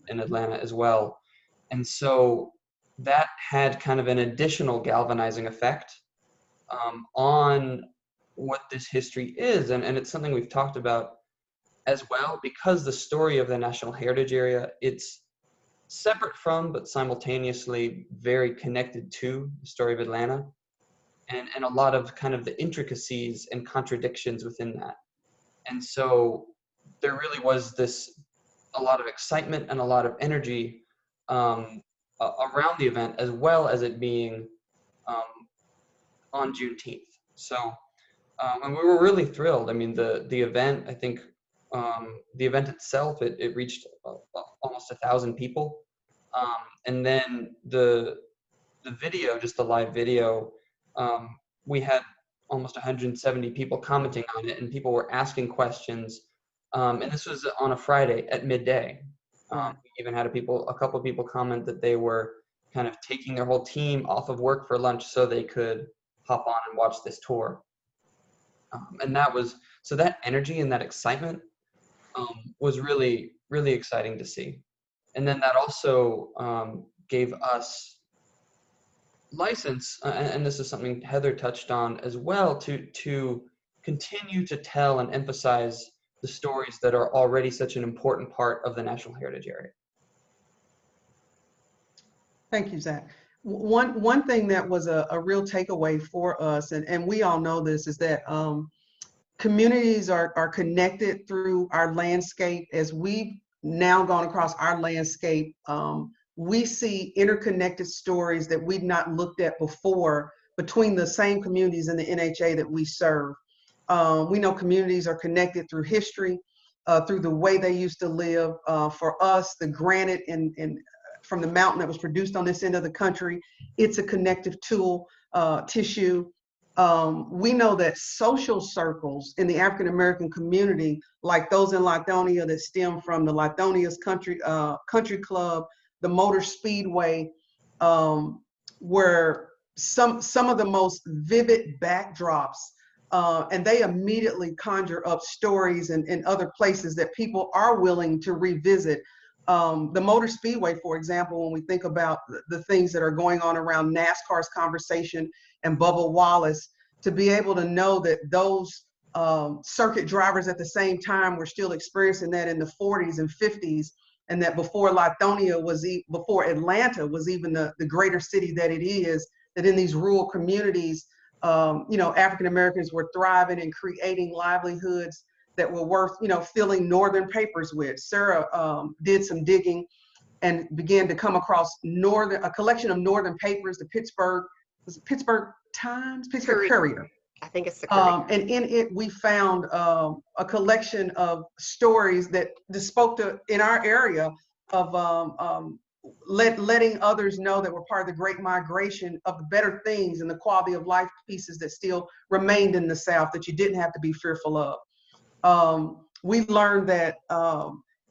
in Atlanta as well. And so that had kind of an additional galvanizing effect on what this history is. And it's something we've talked about as well, because the story of the National Heritage Area, it's separate from, but simultaneously very connected to the story of Atlanta, and a lot of kind of the intricacies and contradictions within that. And so there really was a lot of excitement and a lot of energy around the event, as well as it being on Juneteenth. So, and we were really thrilled. The event, I think, the event itself, it reached almost 1,000 people. And then the video, just the live video, we had almost 170 people commenting on it, and people were asking questions. And this was on a Friday at midday. We even had a couple of people comment that they were kind of taking their whole team off of work for lunch so they could hop on and watch this tour. And that energy and that excitement was really, really exciting to see. And then that also gave us license, and this is something Heather touched on as well, to continue to tell and emphasize the stories that are already such an important part of the National Heritage Area. Thank you, Zach. One thing that was a real takeaway for us, and we all know this, is that communities are connected through our landscape. As we've now gone across our landscape, we see interconnected stories that we've not looked at before between the same communities in the NHA that we serve. We know communities are connected through history, through the way they used to live. For us, the granite from the mountain that was produced on this end of the country, it's a connective tissue. We know that social circles in the African American community, like those in Lithonia that stem from the Lithonia's country club, the Motor Speedway, were some of the most vivid backdrops. And they immediately conjure up stories and other places that people are willing to revisit. The Motor Speedway, for example, when we think about the things that are going on around NASCAR's conversation and Bubba Wallace, to be able to know that those circuit drivers at the same time were still experiencing that in the 40s and 50s, and that before before Atlanta was even the greater city that it is, that in these rural communities, African Americans were thriving and creating livelihoods that were worth, filling northern papers with. Sarah did some digging and began to come across a collection of northern papers, the Pittsburgh Times, Pittsburgh Courier. I think it's the Courier. And in it, we found a collection of stories that spoke to, in our area, of letting others know that we're part of the Great Migration, of the better things and the quality of life pieces that still remained in the South that you didn't have to be fearful of. We learned that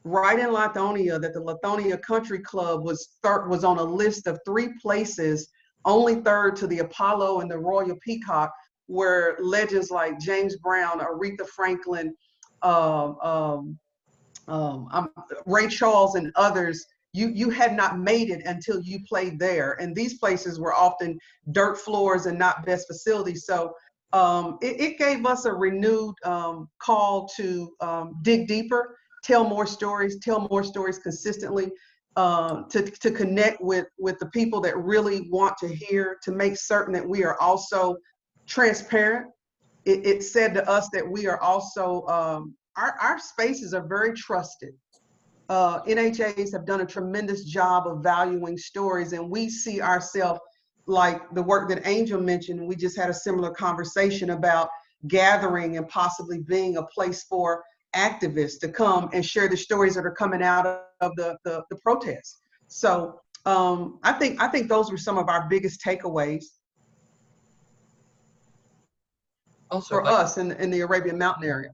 right in Lithonia, that the Lithonia Country Club was on a list of 3 places, only third to the Apollo and the Royal Peacock, where legends like James Brown, Aretha Franklin, Ray Charles, and others, you had not made it until you played there. And these places were often dirt floors and not best facilities. So it gave us a renewed call to dig deeper, tell more stories consistently, to connect with the people that really want to hear, to make certain that we are also transparent. It said to us that we are also, our spaces are very trusted. NHAs have done a tremendous job of valuing stories, and we see ourselves, like the work that Angel mentioned. We just had a similar conversation about gathering and possibly being a place for activists to come and share the stories that are coming out of the protests. So I think those were some of our biggest takeaways Also, for us in the Arabian Mountain area.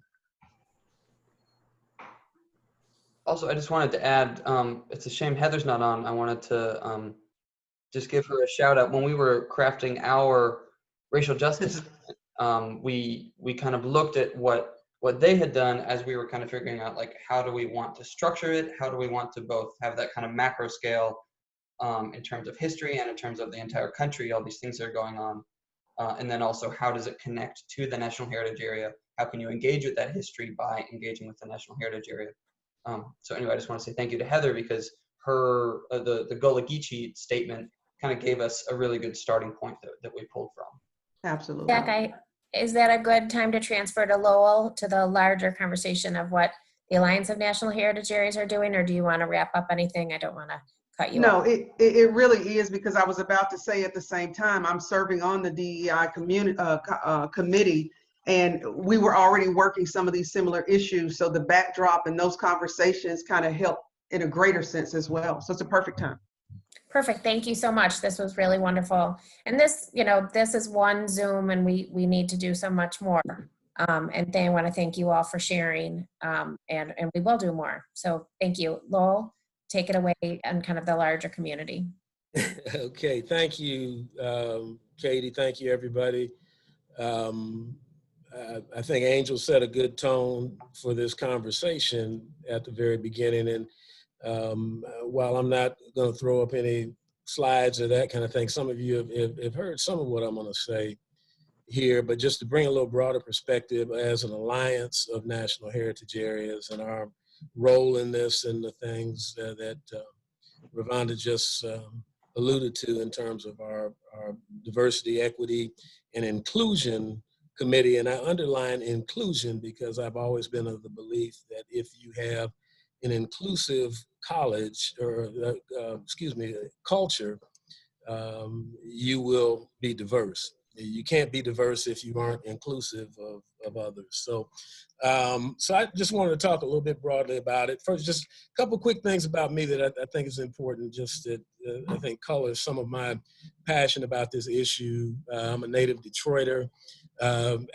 Also, I just wanted to add, it's a shame Heather's not on. I wanted to just give her a shout out. When we were crafting our racial justice, we kind of looked at what they had done as we were kind of figuring out, like, how do we want to structure it? How do we want to both have that kind of macro scale in terms of history and in terms of the entire country, all these things that are going on. And then also, how does it connect to the National Heritage Area? How can you engage with that history by engaging with the National Heritage Area? So anyway, I just want to say thank you to Heather, because her the Gullah Geechee statement kind of gave us a really good starting point that we pulled from. Absolutely. Jack, is that a good time to transfer to Lowell, to the larger conversation of what the Alliance of National Heritage Areas are doing, or do you want to wrap up anything? I don't want to cut you off. No, it really is, because I was about to say at the same time, I'm serving on the DEI committee, and we were already working some of these similar issues. So the backdrop and those conversations kind of help in a greater sense as well. So it's a perfect time. Perfect. Thank you so much. This was really wonderful. And this, this is one Zoom, and we need to do so much more. And I want to thank you all for sharing, and we will do more. So thank you. Lowell, take it away and kind of the larger community. Okay, thank you, Katie. Thank you, everybody. I think Angel set a good tone for this conversation at the very beginning. And while I'm not going to throw up any slides or that kind of thing, some of you have heard some of what I'm going to say here, but just to bring a little broader perspective as an alliance of national heritage areas and our role in this, and the things that Ravonda just alluded to in terms of our diversity, equity, and inclusion committee. And I underline inclusion because I've always been of the belief that if you have an inclusive college or culture, you will be diverse. you can't be diverse if you aren't inclusive of others. So, so I just wanted to talk a little bit broadly about it. First, just a couple quick things about me that I think is important, just that I think colors some of my passion about this issue. I'm a native Detroiter.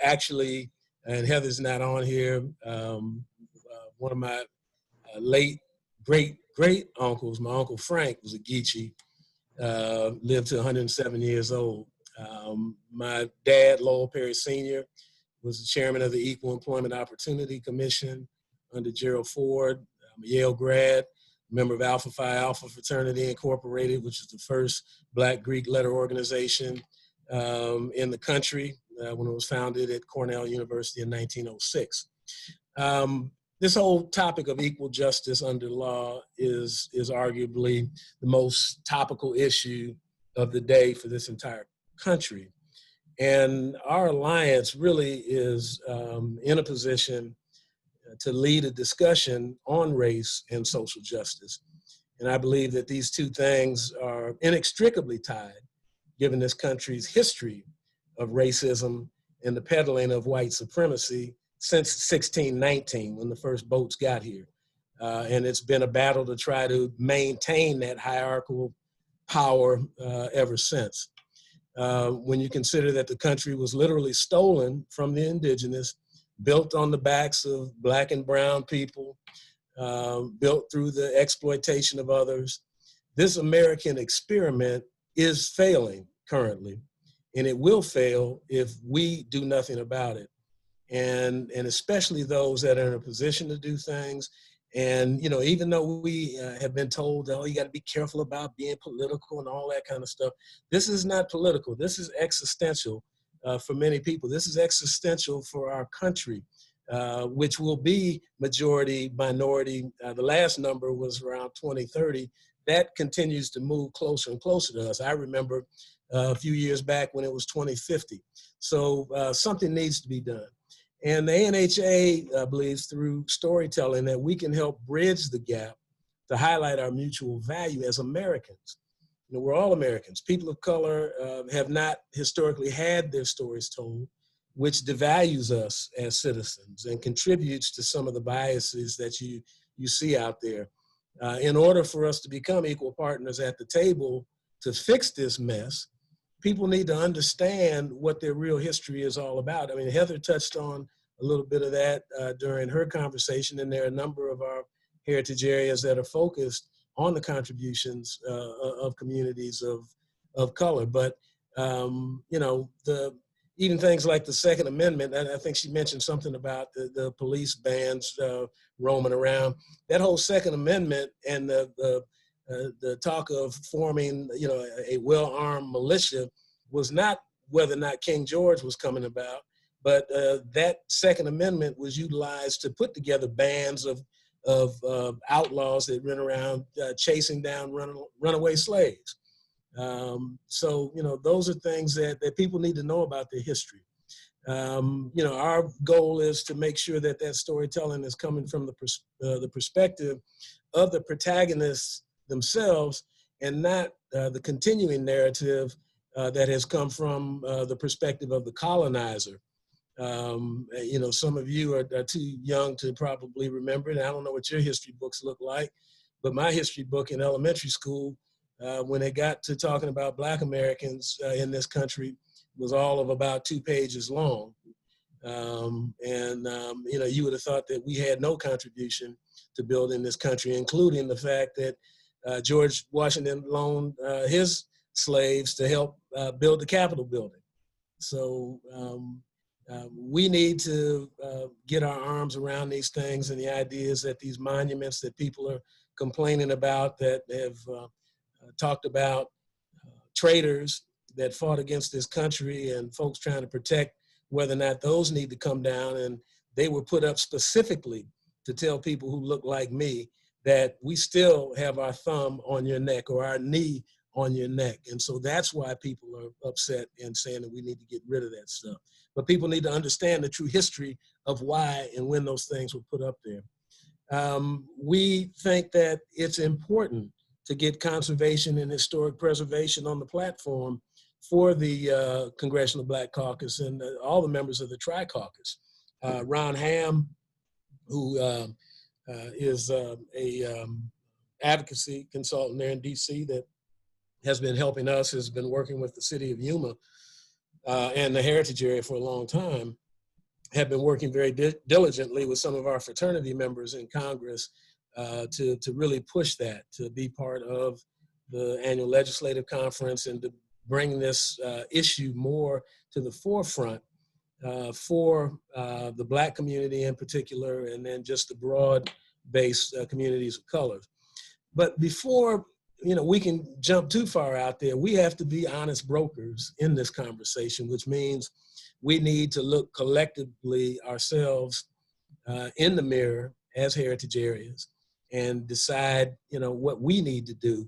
Actually, and Heather's not on here, one of my late great uncles, my Uncle Frank, was a Geechee, lived to 107 years old. My dad, Lowell Perry Sr., was the chairman of the Equal Employment Opportunity Commission under Gerald Ford. I'm a Yale grad, member of Alpha Phi Alpha Fraternity Incorporated, which is the first Black Greek letter organization in the country when it was founded at Cornell University in 1906. This whole topic of equal justice under law is arguably the most topical issue of the day for this entire country. And our alliance really is in a position to lead a discussion on race and social justice. And I believe that these two things are inextricably tied, given this country's history of racism and the peddling of white supremacy since 1619, when the first boats got here. And it's been a battle to try to maintain that hierarchical power ever since. When you consider that the country was literally stolen from the indigenous, built on the backs of Black and brown people, built through the exploitation of others, this American experiment is failing currently, and it will fail if we do nothing about it. And especially those that are in a position to do things. And, you know, even though we have been told, oh, you got to be careful about being political and all that kind of stuff, this is not political. This is existential for many people. This is existential for our country, which will be majority, minority. The last number was around 2030. That continues to move closer and closer to us. I remember a few years back when it was 2050. So something needs to be done. And the NHA believes through storytelling that we can help bridge the gap to highlight our mutual value as Americans. You know, we're all Americans. People of color have not historically had their stories told, which devalues us as citizens and contributes to some of the biases that you see out there. In order for us to become equal partners at the table to fix this mess, people need to understand what their real history is all about. I mean, Heather touched on a little bit of that during her conversation, and there are a number of our heritage areas that are focused on the contributions of communities of color. But, you know, even things like the Second Amendment, and I think she mentioned something about the police bands roaming around. That whole Second Amendment and the talk of forming, you know, a well-armed militia was not whether or not King George was coming about, but that Second Amendment was utilized to put together bands of outlaws that went around chasing down runaway slaves. So, you know, those are things that people need to know about their history. You know, our goal is to make sure that that storytelling is coming from the perspective of the protagonists themselves, and not the continuing narrative that has come from the perspective of the colonizer. You know, some of you are too young to probably remember it. I don't know what your history books look like, but my history book in elementary school, when it got to talking about Black Americans in this country, was all of about 2 pages long. You know, you would have thought that we had no contribution to building this country, including the fact that George Washington loaned his slaves to help build the Capitol building. So we need to get our arms around these things, and the ideas that these monuments that people are complaining about, that have talked about traitors that fought against this country and folks trying to protect whether or not those need to come down. And they were put up specifically to tell people who look like me that we still have our thumb on your neck or our knee on your neck. And so that's why people are upset and saying that we need to get rid of that stuff. But people need to understand the true history of why and when those things were put up there. We think that it's important to get conservation and historic preservation on the platform for the Congressional Black Caucus and all the members of the Tri-Caucus. Ron Ham, who is a advocacy consultant there in DC that has been helping us, has been working with the city of Yuma and the Heritage area for a long time, have been working very diligently with some of our fraternity members in Congress to really push that, to be part of the annual legislative conference and to bring this issue more to the forefront for the Black community in particular, and then just the broad-based communities of color. But before we can jump too far out there, we have to be honest brokers in this conversation, which means we need to look collectively ourselves in the mirror as heritage areas and decide, what we need to do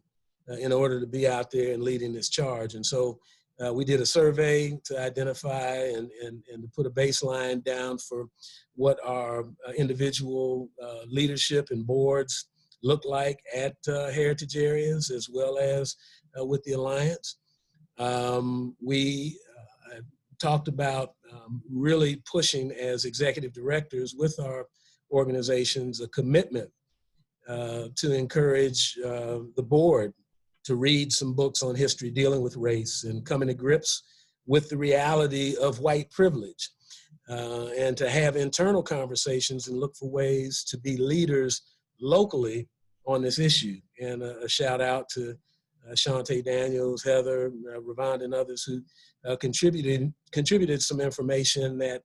in order to be out there and leading this charge. And so we did a survey to identify and to put a baseline down for what our individual leadership and boards look like at heritage areas, as well as with the Alliance. We talked about really pushing as executive directors with our organizations a commitment to encourage the board to read some books on history dealing with race and coming to grips with the reality of white privilege, and to have internal conversations and look for ways to be leaders locally on this issue. And a shout out to Shante Daniels, Heather, Ravonda, and others who contributed some information that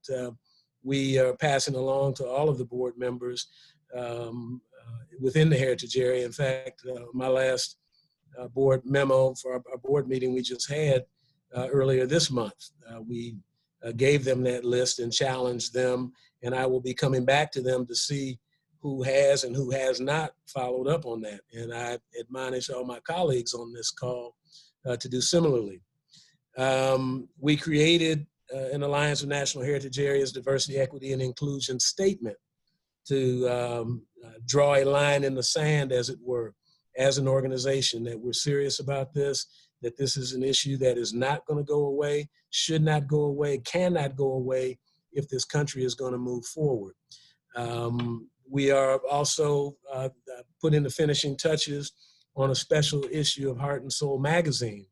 we are passing along to all of the board members within the heritage area. In fact, my last board memo for our board meeting we just had earlier this month, we gave them that list and challenged them, and I will be coming back to them to see who has and who has not followed up on that. And I admonish all my colleagues on this call to do similarly. We created an Alliance of National Heritage Areas Diversity, Equity, and Inclusion statement to draw a line in the sand, as it were, as an organization, that we're serious about this, that this is an issue that is not going to go away, should not go away, cannot go away if this country is going to move forward. We are also putting the finishing touches on a special issue of Heart and Soul magazine,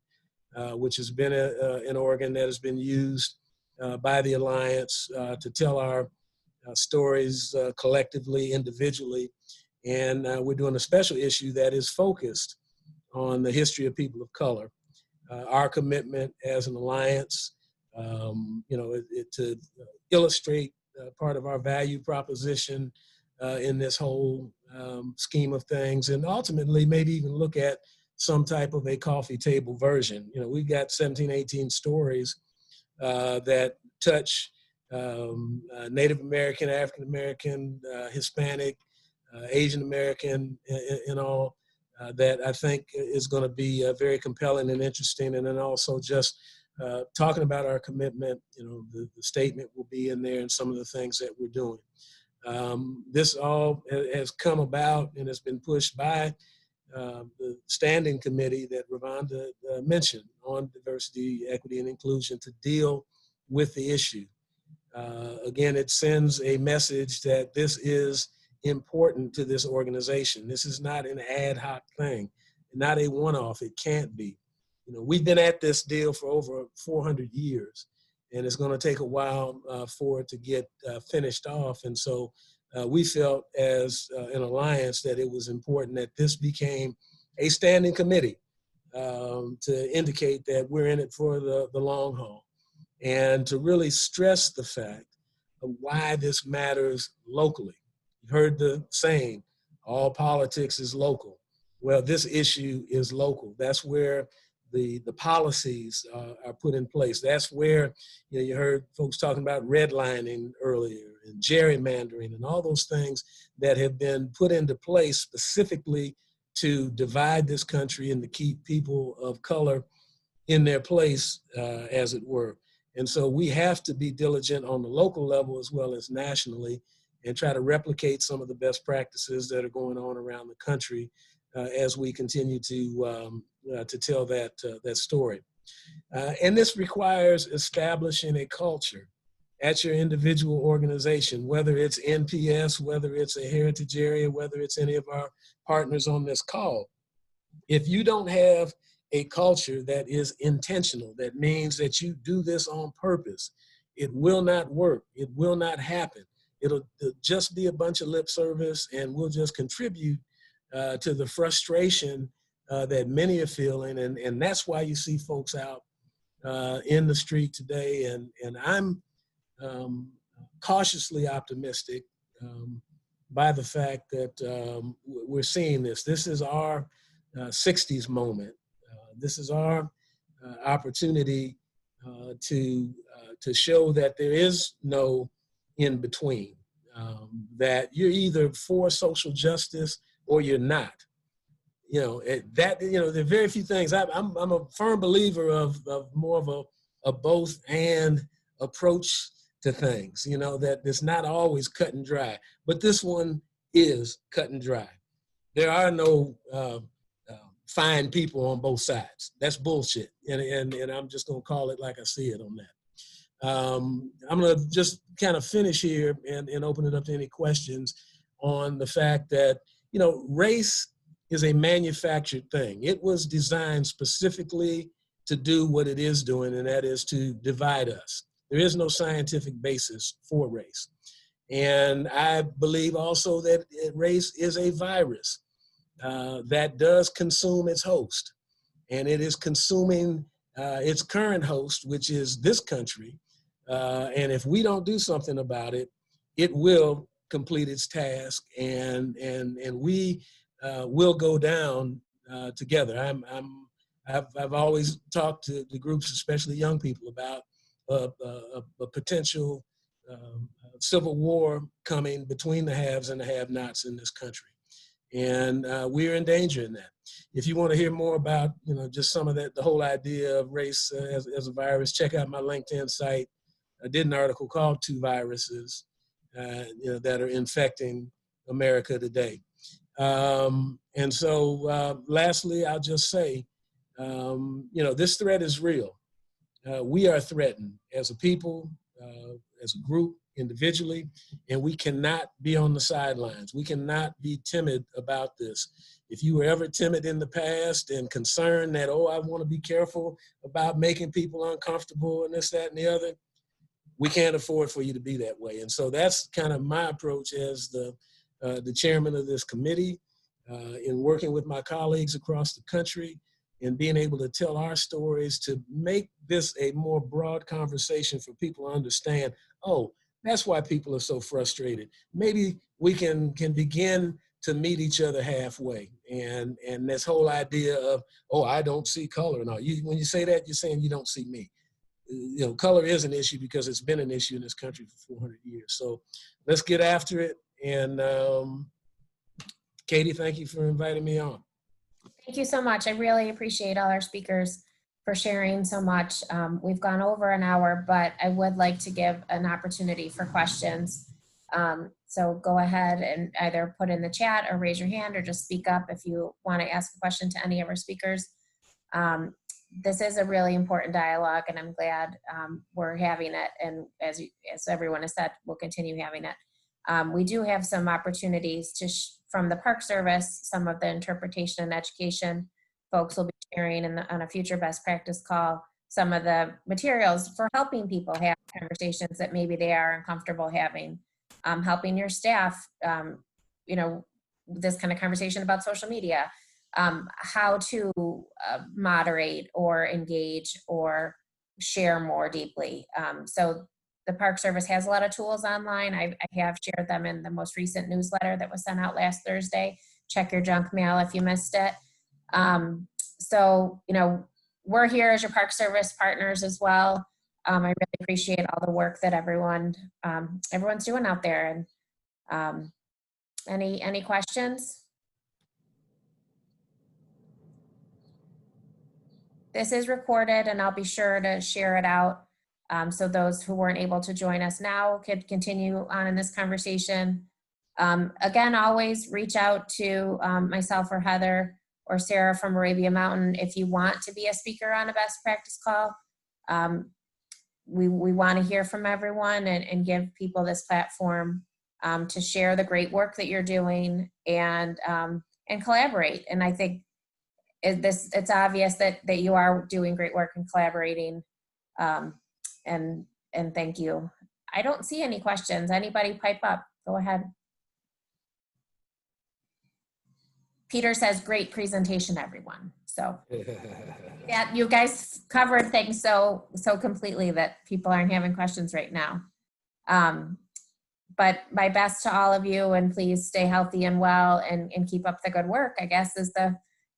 which has been an organ that has been used by the Alliance to tell our stories collectively, individually. And we're doing a special issue that is focused on the history of people of color. Our commitment as an alliance, to illustrate part of our value proposition in this whole scheme of things, and ultimately maybe even look at some type of a coffee table version. We've got 17, 18 stories that touch Native American, African American, Hispanic, Asian American, and all that I think is going to be very compelling and interesting. And then also just talking about our commitment, the statement will be in there and some of the things that we're doing. This all has come about and has been pushed by the standing committee that Ravonda mentioned on diversity, equity, and inclusion to deal with the issue. Again, it sends a message that this is important to this organization. This is not an ad hoc thing, not a one-off. It can't be. We've been at this deal for over 400 years, and it's going to take a while for it to get finished off. And so we felt as an alliance that it was important that this became a standing committee to indicate that we're in it for the long haul, and to really stress the fact of why this matters locally. You've heard the saying, all politics is local. Well, this issue is local. That's where the policies are put in place. That's where, you heard folks talking about redlining earlier and gerrymandering and all those things that have been put into place specifically to divide this country and to keep people of color in their place, as it were. And so we have to be diligent on the local level as well as nationally, and try to replicate some of the best practices that are going on around the country as we continue to tell that story. And this requires establishing a culture at your individual organization, whether it's NPS, whether it's a heritage area, whether it's any of our partners on this call. If you don't have a culture that is intentional, that means that you do this on purpose, it will not work. It will not happen. It'll just be a bunch of lip service, and we'll just contribute to the frustration that many are feeling. And that's why you see folks out in the street today. And I'm cautiously optimistic by the fact that we're seeing this. This is our 60s moment. This is our opportunity to show that there is no in between, that you're either for social justice or you're not. You know, there are very few things. I'm a firm believer of more of a both and approach to things, you know, that it's not always cut and dry, but this one is cut and dry. There are no fine people on both sides. That's bullshit. And I'm just gonna call it like I see it on that. I'm gonna just kind of finish here and open it up to any questions on the fact that, you know, race is a manufactured thing. It was designed specifically to do what it is doing, and that is to divide us. There is no scientific basis for race. And I believe also that race is a virus that does consume its host. And it is consuming its current host, which is this country. And if we don't do something about it, it will complete its task, and we will go down together. I've always talked to the groups, especially young people, about a potential civil war coming between the haves and the have-nots in this country. And we're in danger in that. If you want to hear more about, you know, just some of that, the whole idea of race as a virus, check out my LinkedIn site. I did an article called "Two Viruses," you know, that are infecting America today. And so lastly, I'll just say, you know, this threat is real. We are threatened as a people, as a group, individually, and we cannot be on the sidelines. We cannot be timid about this. If you were ever timid in the past and concerned that, oh, I want to be careful about making people uncomfortable and this, that, and the other, we can't afford for you to be that way. And so that's kind of my approach as the chairman of this committee, in working with my colleagues across the country and being able to tell our stories to make this a more broad conversation for people to understand, oh, that's why people are so frustrated. Maybe we can begin to meet each other halfway. And this whole idea of, oh, I don't see color. No, when you say that, you're saying you don't see me. You know, color is an issue because it's been an issue in this country for 400 years. So let's get after it. And Katie, thank you for inviting me on. Thank you so much. I really appreciate all our speakers for sharing so much. We've gone over an hour, but I would like to give an opportunity for questions. So go ahead and either put in the chat or raise your hand or just speak up if you want to ask a question to any of our speakers. This is a really important dialogue, and I'm glad we're having it. And as everyone has said, we'll continue having it. We do have some opportunities to from the Park Service, some of the interpretation and education folks will be sharing on a future best practice call, some of the materials for helping people have conversations that maybe they are uncomfortable having, helping your staff, you know, this kind of conversation about social media, how to moderate or engage or share more deeply. So the Park Service has a lot of tools online. I have shared them in the most recent newsletter that was sent out last Thursday. Check your junk mail if you missed it. So, you know, we're here as your Park Service partners as well. I really appreciate all the work that everyone's doing out there. And any questions? This is recorded, and I'll be sure to share it out. So those who weren't able to join us now could continue on in this conversation. Again, always reach out to myself or Heather or Sarah from Arabia Mountain, if you want to be a speaker on a best practice call, we want to hear from everyone and give people this platform to share the great work that you're doing and collaborate. And I think it's obvious that you are doing great work and collaborating. And thank you. I don't see any questions. Anybody pipe up? Go ahead. Peter says, great presentation, everyone. So yeah, you guys covered things so completely that people aren't having questions right now. But my best to all of you, and please stay healthy and well and keep up the good work, I guess, is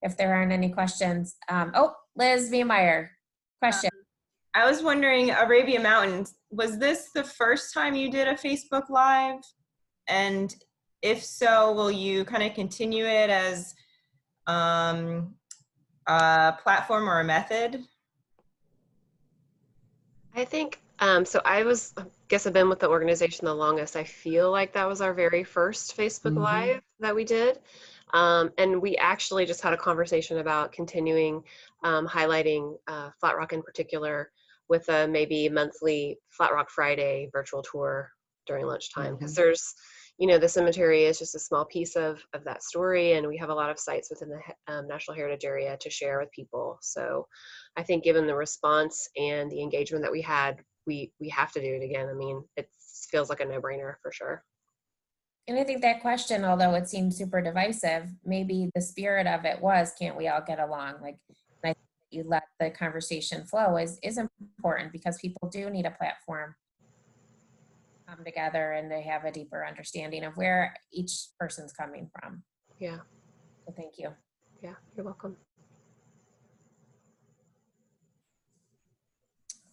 if there aren't any questions. Oh, Liz V. Meyer, question. I was wondering, Arabia Mountains, was this the first time you did a Facebook Live? And if so, will you kind of continue it as a platform or a method? I think, so I guess I've been with the organization the longest. I feel like that was our very first Facebook Live that we did. And we actually just had a conversation about continuing highlighting Flat Rock in particular with a maybe monthly Flat Rock Friday virtual tour during lunchtime. Because there's, the cemetery is just a small piece of that story, and we have a lot of sites within the National Heritage Area to share with people. So I think given the response and the engagement that we had, we have to do it again. I mean, it feels like a no-brainer for sure. And I think that question, although it seems super divisive, maybe the spirit of it was, can't we all get along? Like, and I think you let the conversation flow is important, because people do need a platform to come together and they have a deeper understanding of where each person's coming from. Yeah. So thank you. Yeah, you're welcome.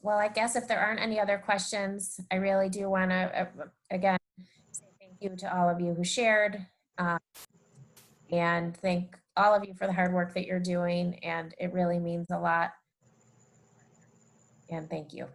Well, I guess if there aren't any other questions, I really do want to, again, say thank you to all of you who shared, and thank all of you for the hard work that you're doing, and it really means a lot. And thank you.